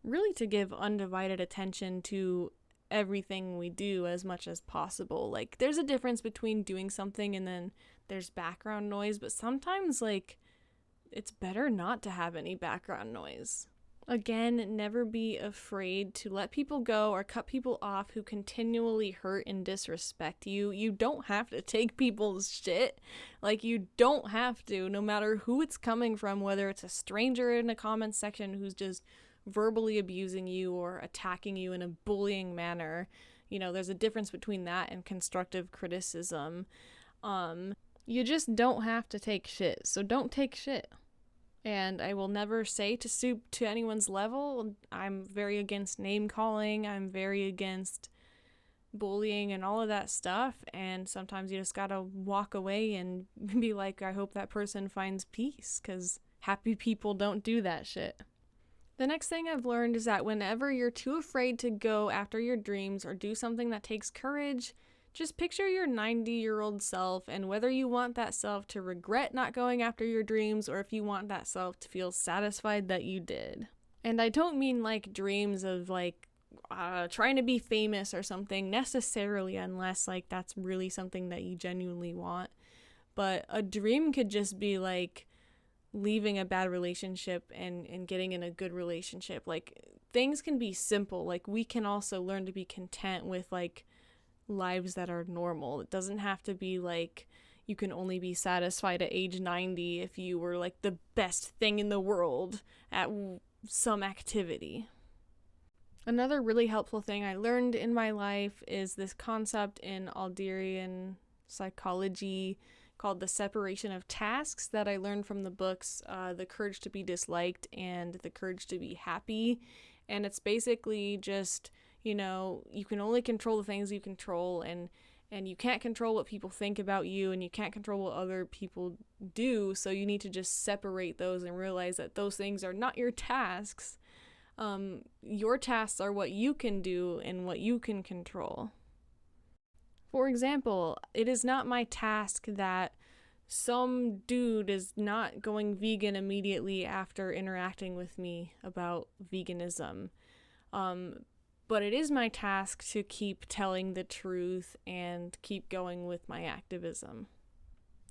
really to give undivided attention to everything we do as much as possible. Like, there's a difference between doing something and then there's background noise, but sometimes, like, it's better not to have any background noise. Again, never be afraid to let people go or cut people off who continually hurt and disrespect you. You don't have to take people's shit. Like, you don't have to, no matter who it's coming from, whether it's a stranger in a comment section who's just verbally abusing you or attacking you in a bullying manner. You know, there's a difference between that and constructive criticism. You just don't have to take shit, so don't take shit. And I will never say to stoop to anyone's level. I'm very against name calling. I'm very against bullying and all of that stuff. And sometimes you just gotta walk away and be like, I hope that person finds peace, because happy people don't do that shit. The next thing I've learned is that whenever you're too afraid to go after your dreams or do something that takes courage, just picture your 90-year-old self, and whether you want that self to regret not going after your dreams or if you want that self to feel satisfied that you did. And I don't mean like dreams of like trying to be famous or something necessarily, unless like that's really something that you genuinely want. But a dream could just be like leaving a bad relationship and getting in a good relationship. Like, things can be simple. Like, we can also learn to be content with like lives that are normal. It doesn't have to be like you can only be satisfied at age 90 if you were like the best thing in the world at some activity. Another really helpful thing I learned in my life is this concept in Adlerian psychology called the separation of tasks that I learned from the books The Courage to be Disliked and The Courage to be Happy. And it's basically just, you know, you can only control the things you control, and you can't control what people think about you, and you can't control what other people do, so you need to just separate those and realize that those things are not your tasks. Your tasks are what you can do and what you can control. For example, it is not my task that some dude is not going vegan immediately after interacting with me about veganism. But it is my task to keep telling the truth and keep going with my activism.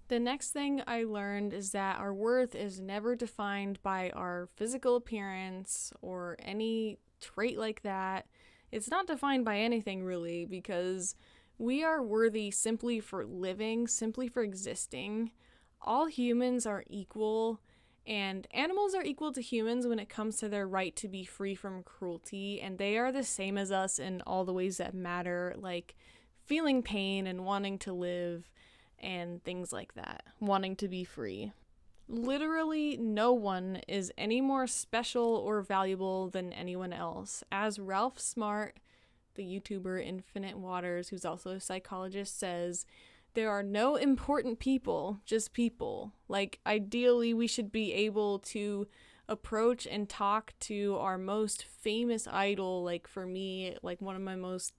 The next thing I learned is that our worth is never defined by our physical appearance or any trait like that. It's not defined by anything really, because we are worthy simply for living, simply for existing. All humans are equal, and animals are equal to humans when it comes to their right to be free from cruelty, and they are the same as us in all the ways that matter, like feeling pain and wanting to live and things like that, wanting to be free. Literally no one is any more special or valuable than anyone else. As Ralph Smart, the YouTuber Infinite Waters, who's also a psychologist, says, there are no important people, just people. Like, ideally, we should be able to approach and talk to our most famous idol. Like, for me, like, one of my most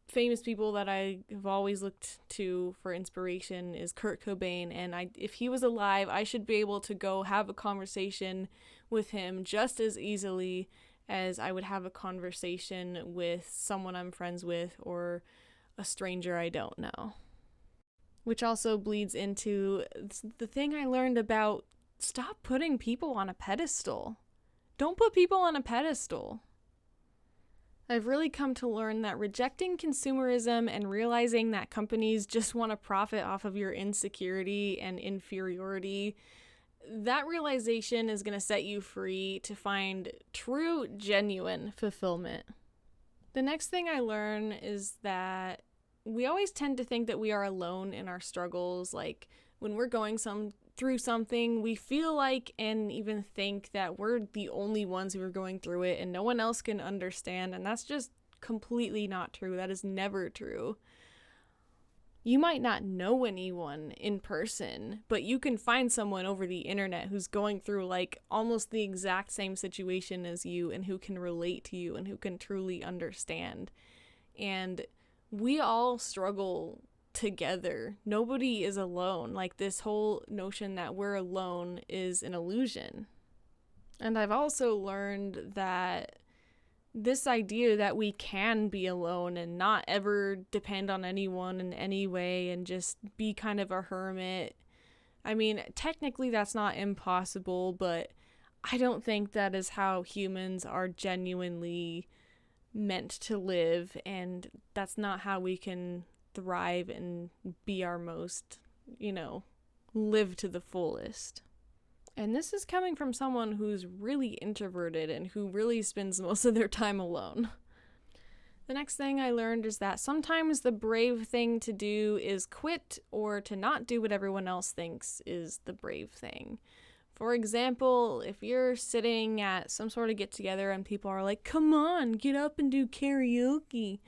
famous people that I have always looked to for inspiration is Kurt Cobain. And if he was alive, I should be able to go have a conversation with him just as easily as I would have a conversation with someone I'm friends with or a stranger I don't know. Which also bleeds into the thing I learned about stop putting people on a pedestal. Don't put people on a pedestal. I've really come to learn that rejecting consumerism and realizing that companies just want to profit off of your insecurity and inferiority, that realization is going to set you free to find true, genuine fulfillment. The next thing I learn is that we always tend to think that we are alone in our struggles. Like, when we're going through something, we feel like and even think that we're the only ones who are going through it and no one else can understand, and that's just completely not true. That is never true. You might not know anyone in person, but you can find someone over the internet who's going through like almost the exact same situation as you and who can relate to you and who can truly understand. And we all struggle together. Nobody is alone. Like, this whole notion that we're alone is an illusion. And I've also learned that this idea that we can be alone and not ever depend on anyone in any way and just be kind of a hermit. I mean, technically that's not impossible, but I don't think that is how humans are genuinely meant to live, and that's not how we can thrive and be our most, live to the fullest. And this is coming from someone who's really introverted and who really spends most of their time alone. The next thing I learned is that sometimes the brave thing to do is quit or to not do what everyone else thinks is the brave thing. For example, if you're sitting at some sort of get-together and people are like, come on, get up and do karaoke.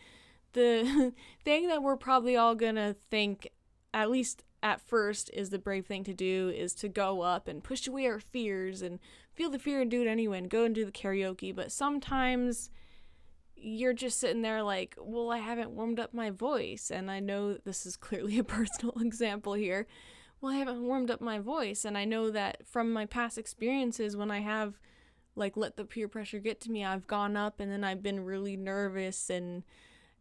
The thing that we're probably all gonna think, at least at first, is the brave thing to do is to go up and push away our fears and feel the fear and do it anyway and go and do the karaoke. But sometimes you're just sitting there like, well, I haven't warmed up my voice. And I know this is clearly a personal example here. Well, I haven't warmed up my voice. And I know that from my past experiences, when I have let the peer pressure get to me, I've gone up and then I've been really nervous and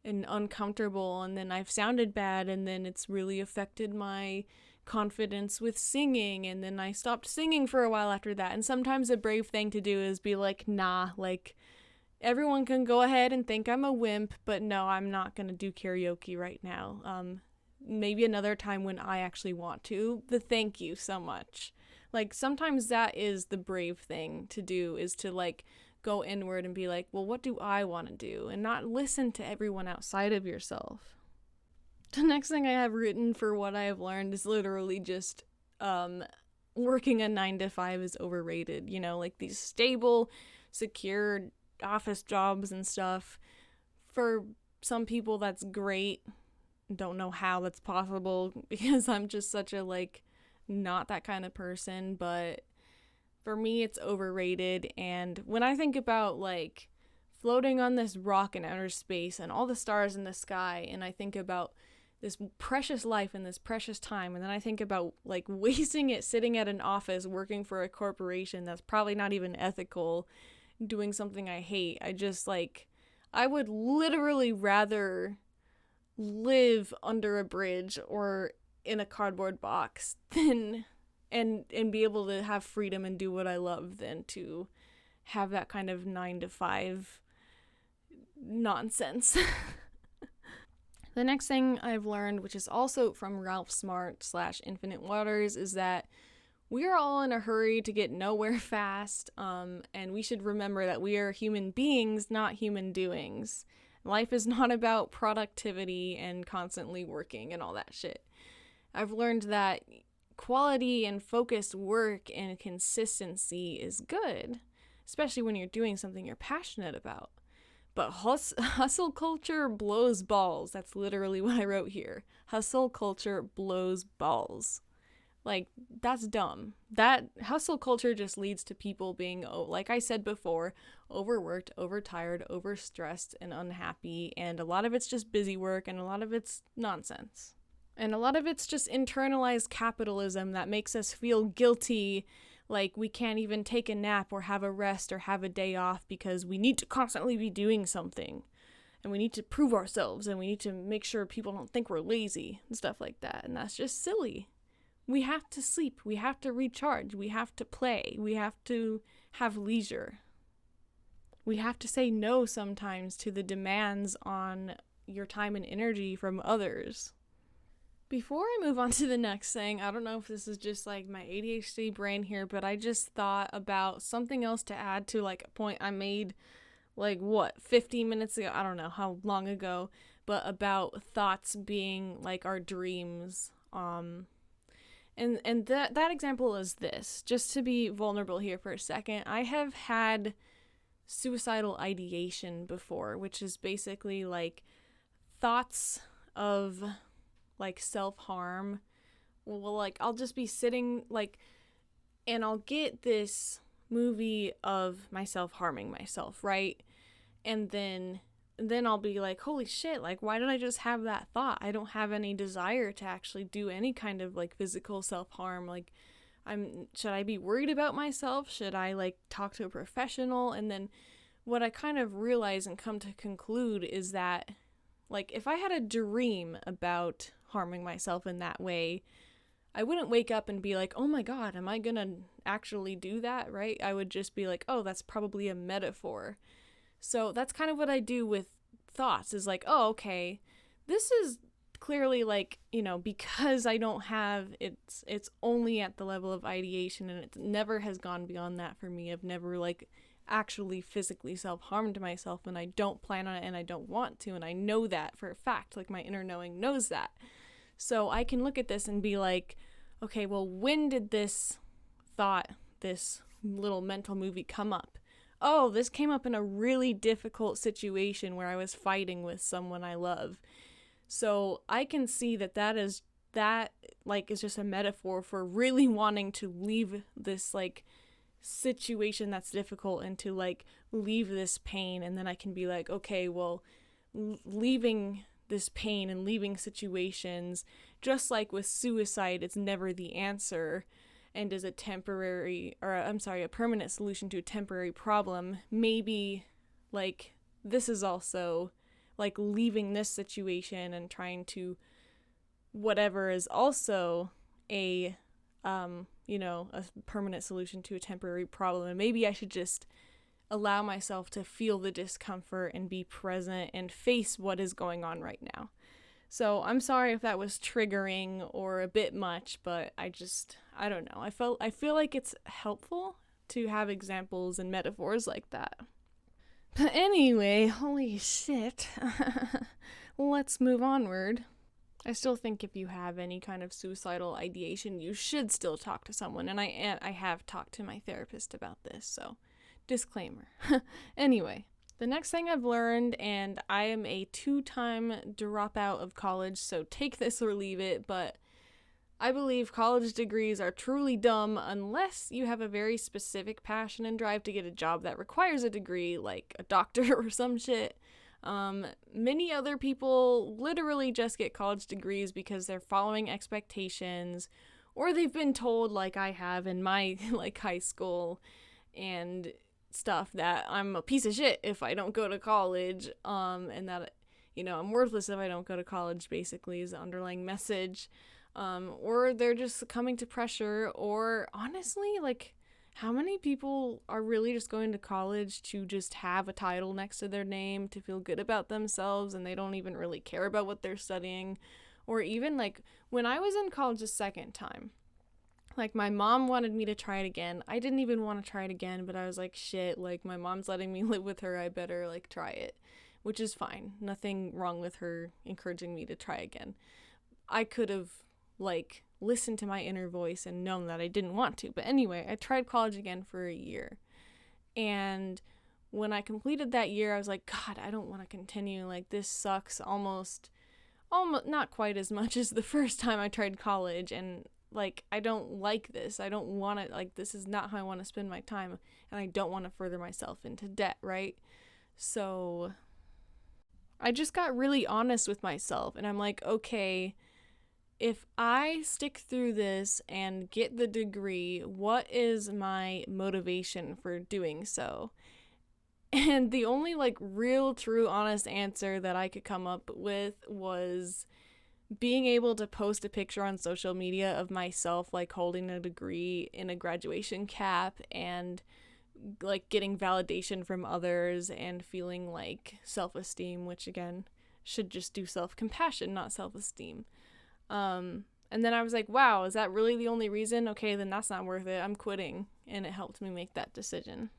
uncomfortable, and then I've sounded bad, and then it's really affected my confidence with singing, and then I stopped singing for a while after that. And sometimes a brave thing to do is be like, nah, everyone can go ahead and think I'm a wimp, but no, I'm not gonna do karaoke right now. Maybe another time when I actually want to, but thank you so much. Sometimes that is the brave thing to do, is to go inward and be like, well, what do I want to do? And not listen to everyone outside of yourself. The next thing I have written for what I have learned is literally just working a 9-to-5 is overrated. These stable, secure office jobs and stuff. For some people, that's great. Don't know how that's possible because I'm just such a not that kind of person, but for me, it's overrated. And when I think about floating on this rock in outer space and all the stars in the sky, and I think about this precious life and this precious time, and then I think about wasting it sitting at an office working for a corporation that's probably not even ethical, doing something I hate. I would literally rather live under a bridge or in a cardboard box than and be able to have freedom and do what I love than to have that kind of 9-to-5 nonsense. The next thing I've learned, which is also from Ralph Smart / Infinite Waters, is that we are all in a hurry to get nowhere fast, and we should remember that we are human beings, not human doings. Life is not about productivity and constantly working and all that shit. I've learned that quality and focused work and consistency is good, especially when you're doing something you're passionate about. But hustle culture blows balls. That's literally what I wrote here. Hustle culture blows balls. That's dumb. That hustle culture just leads to people being, like I said before, overworked, overtired, overstressed, and unhappy. And a lot of it's just busy work, and a lot of it's nonsense. And a lot of it's just internalized capitalism that makes us feel guilty, like we can't even take a nap or have a rest or have a day off because we need to constantly be doing something. And we need to prove ourselves, and we need to make sure people don't think we're lazy and stuff like that. And that's just silly. We have to sleep. We have to recharge. We have to play. We have to have leisure. We have to say no sometimes to the demands on your time and energy from others. Before I move on to the next thing, I don't know if this is just my ADHD brain here, but I just thought about something else to add to a point I made 15 minutes ago. I don't know how long ago, but about thoughts being our dreams. And that example is this. Just to be vulnerable here for a second, I have had suicidal ideation before, which is basically thoughts of self-harm. Well, I'll just be sitting and I'll get this movie of myself harming myself, right? And then I'll be like, holy shit, why did I just have that thought? I don't have any desire to actually do any kind of physical self-harm. should I be worried about myself? Should I like talk to a professional? And then what I kind of realize and come to conclude is that like if I had a dream about harming myself in that way, I wouldn't wake up and be like, oh my God, am I gonna actually do that, right? I would just be like, oh, that's probably a metaphor. So that's kind of what I do with thoughts is like, oh, okay, this is clearly like, because I don't have, it's only at the level of ideation and it never has gone beyond that for me. I've never like actually physically self-harmed myself and I don't plan on it and I don't want to. And I know that for a fact, like my inner knowing knows that. So I can look at this and be like, okay, well, when did this thought, this little mental movie come up? Oh, this came up in a really difficult situation where I was fighting with someone I love. So I can see that is just a metaphor for really wanting to leave this like situation that's difficult and to like leave this pain. And then I can be like, okay, well, leaving this pain and leaving situations, just like with suicide, it's never the answer and is a permanent solution to a temporary problem. Maybe like this is also like leaving this situation and trying to whatever is also a permanent solution to a temporary problem. And maybe I should just allow myself to feel the discomfort and be present and face what is going on right now. So I'm sorry if that was triggering or a bit much, but I don't know. I feel like it's helpful to have examples and metaphors like that. But anyway, holy shit. Let's move onward. I still think if you have any kind of suicidal ideation, you should still talk to someone. And I have talked to my therapist about this, so disclaimer. Anyway, the next thing I've learned, and I am a 2-time dropout of college, so take this or leave it, but I believe college degrees are truly dumb unless you have a very specific passion and drive to get a job that requires a degree, like a doctor or some shit. Many other people literally just get college degrees because they're following expectations, or they've been told, like I have in my like high school and stuff, that I'm a piece of shit if I don't go to college, and that I'm worthless if I don't go to college, basically, is the underlying message. Or they're just succumbing to pressure, or honestly, like, how many people are really just going to college to just have a title next to their name, to feel good about themselves, and they don't even really care about what they're studying? Or even, like, when I was in college the second time, like, my mom wanted me to try it again. I didn't even want to try it again, but I was like, shit, like, my mom's letting me live with her, I better, like, try it. Which is fine. Nothing wrong with her encouraging me to try again. I could have, like, listened to my inner voice and known that I didn't want to. But anyway, I tried college again for a year. And when I completed that year, I was like, God, I don't want to continue. Like, this sucks almost not quite as much as the first time I tried college. And, like, I don't like this. I don't want to, like, this is not how I want to spend my time. And I don't want to further myself into debt, right? So I just got really honest with myself. And I'm like, okay, if I stick through this and get the degree, what is my motivation for doing so? And the only, like, real, true, honest answer that I could come up with was being able to post a picture on social media of myself, like, holding a degree in a graduation cap and, like, getting validation from others and feeling, like, self-esteem, which, again, should just do self-compassion, not self-esteem. And then I was like, wow, is that really the only reason? Okay, then that's not worth it. I'm quitting. And it helped me make that decision.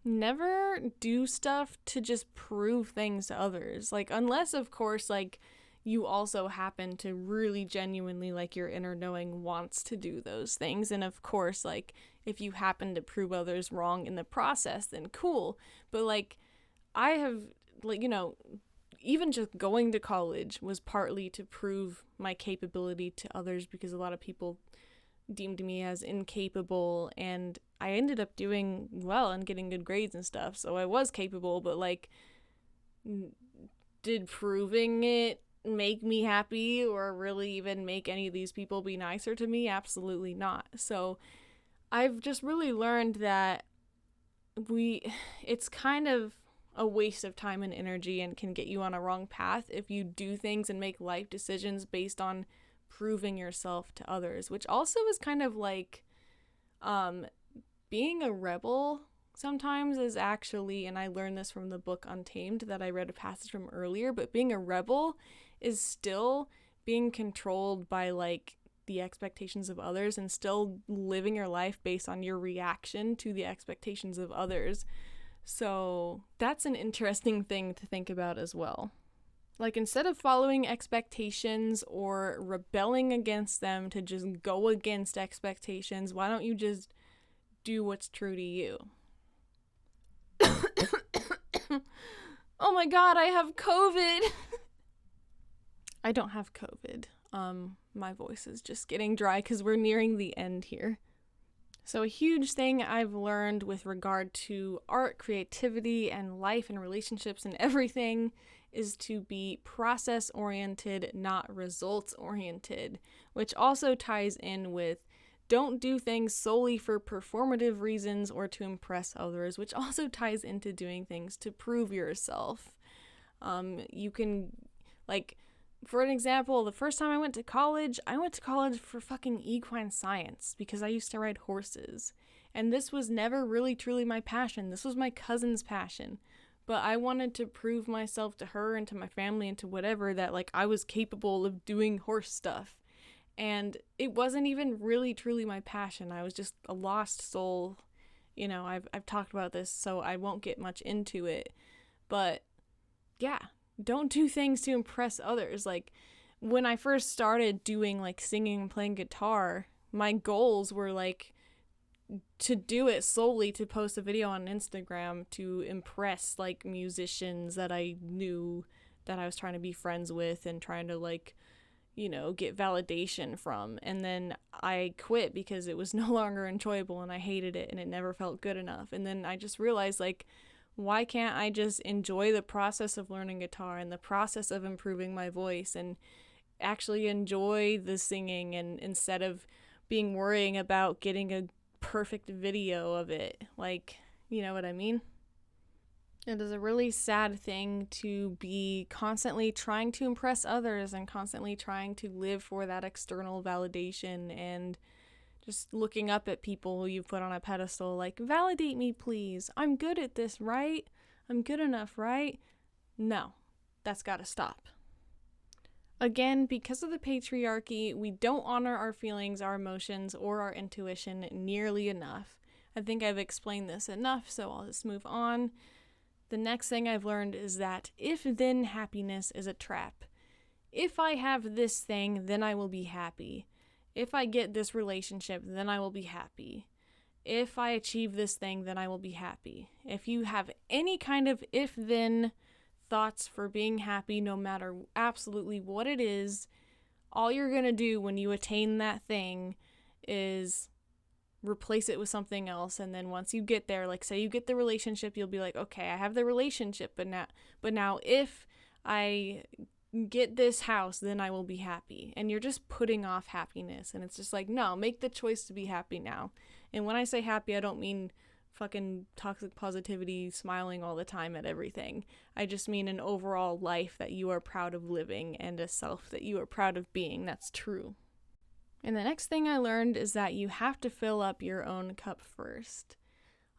Never do stuff to just prove things to others. Like, unless, of course, like, you also happen to really genuinely, like, your inner knowing wants to do those things. And of course, like, if you happen to prove others wrong in the process, then cool. But, like, I have, like, even just going to college was partly to prove my capability to others, because a lot of people deemed me as incapable, and I ended up doing well and getting good grades and stuff, so I was capable. But, like, did proving it make me happy or really even make any of these people be nicer to me? Absolutely not. So I've just really learned that it's kind of a waste of time and energy and can get you on a wrong path if you do things and make life decisions based on proving yourself to others, which also is kind of like being a rebel sometimes is actually, and I learned this from the book Untamed that I read a passage from earlier, but being a rebel is still being controlled by like the expectations of others and still living your life based on your reaction to the expectations of others. So that's an interesting thing to think about as well. Like, instead of following expectations or rebelling against them to just go against expectations, why don't you just do what's true to you? Oh my god, I have COVID. I don't have COVID. My voice is just getting dry because we're nearing the end here. So a huge thing I've learned with regard to art, creativity, and life and relationships and everything is to be process-oriented, not results-oriented, which also ties in with don't do things solely for performative reasons or to impress others, which also ties into doing things to prove yourself. You can, like, for an example, the first time I went to college for fucking equine science because I used to ride horses. And this was never really truly my passion. This was my cousin's passion. But I wanted to prove myself to her and to my family and to whatever that, like, I was capable of doing horse stuff. And it wasn't even really truly my passion. I was just a lost soul. You know, I've talked about this, so I won't get much into it. But yeah, don't do things to impress others. Like, when I first started doing like singing and playing guitar, my goals were like to do it solely to post a video on Instagram to impress like musicians that I knew that I was trying to be friends with and trying to like, you know, get validation from. And then I quit because it was no longer enjoyable and I hated it and it never felt good enough. And then I just realized, like, why can't I just enjoy the process of learning guitar and the process of improving my voice and actually enjoy the singing, and instead of worrying about getting a perfect video of it? Like, you know what I mean? It is a really sad thing to be constantly trying to impress others and constantly trying to live for that external validation and just looking up at people who you've put on a pedestal, like, validate me, please. I'm good at this, right? I'm good enough, right? No, that's gotta stop. Again, because of the patriarchy, we don't honor our feelings, our emotions, or our intuition nearly enough. I think I've explained this enough, so I'll just move on. The next thing I've learned is that if-then happiness is a trap. If I have this thing, then I will be happy. If I get this relationship, then I will be happy. If I achieve this thing, then I will be happy. If you have any kind of if-then thoughts for being happy, no matter absolutely what it is, all you're going to do when you attain that thing is replace it with something else. And then once you get there, like, say you get the relationship, you'll be like, okay, I have the relationship, but now if I get this house, then I will be happy. And you're just putting off happiness. And it's just like, no, make the choice to be happy now. And when I say happy, I don't mean fucking toxic positivity, smiling all the time at everything. I just mean an overall life that you are proud of living and a self that you are proud of being. That's true. And the next thing I learned is that you have to fill up your own cup first.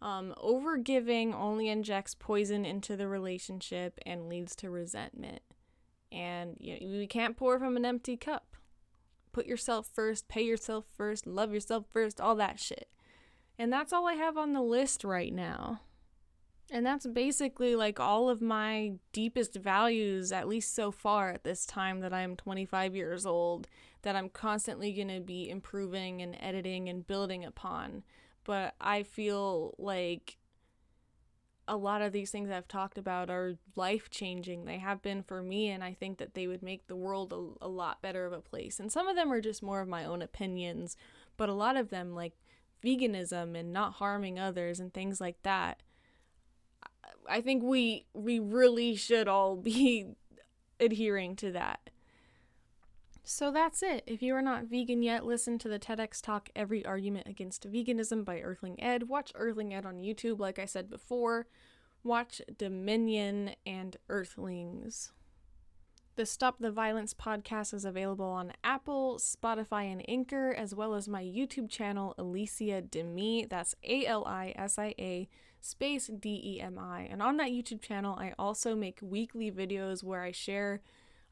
Overgiving only injects poison into the relationship and leads to resentment. And we can't pour from an empty cup. Put yourself first, pay yourself first, love yourself first, all that shit. And that's all I have on the list right now. And that's basically like all of my deepest values, at least so far at this time that I'm 25 years old, that I'm constantly going to be improving and editing and building upon. But I feel like a lot of these things I've talked about are life-changing. They have been for me, and I think that they would make the world a lot better of a place. And some of them are just more of my own opinions, but a lot of them, like veganism and not harming others and things like that, I think we really should all be adhering to that. So that's it. If you are not vegan yet, listen to the TEDx talk Every Argument Against Veganism by Earthling Ed. Watch Earthling Ed on YouTube, like I said before. Watch Dominion and Earthlings. The Stop the Violence podcast is available on Apple, Spotify, and Anchor, as well as my YouTube channel, Alicia Demi. That's ALISIA space DEMI. And on that YouTube channel, I also make weekly videos where I share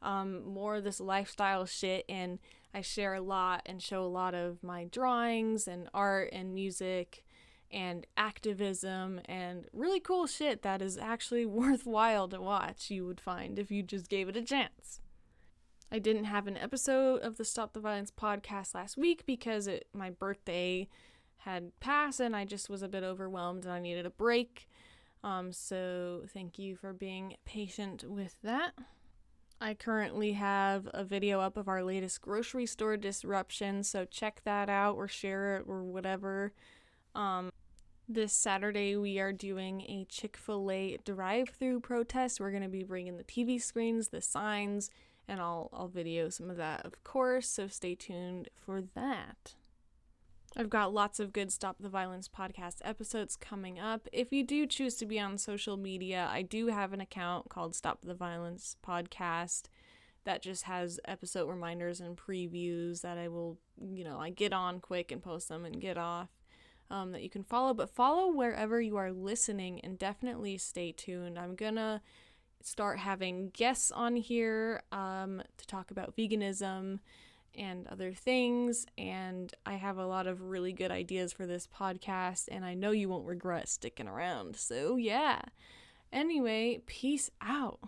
more of this lifestyle shit, and I share a lot and show a lot of my drawings and art and music and activism and really cool shit that is actually worthwhile to watch, you would find, if you just gave it a chance. I didn't have an episode of the Stop the Violence podcast last week because my birthday had passed and I just was a bit overwhelmed and I needed a break. So thank you for being patient with that. I currently have a video up of our latest grocery store disruption, so check that out or share it or whatever. This Saturday we are doing a Chick-fil-A drive-thru protest. We're going to be bringing the TV screens, the signs, and I'll video some of that, of course, so stay tuned for that. I've got lots of good Stop the Violence podcast episodes coming up. If you do choose to be on social media, I do have an account called Stop the Violence Podcast that just has episode reminders and previews that I will, I get on quick and post them and get off, that you can follow. But follow wherever you are listening and definitely stay tuned. I'm gonna start having guests on here to talk about veganism and other things, and I have a lot of really good ideas for this podcast, and I know you won't regret sticking around. So yeah. Anyway, peace out.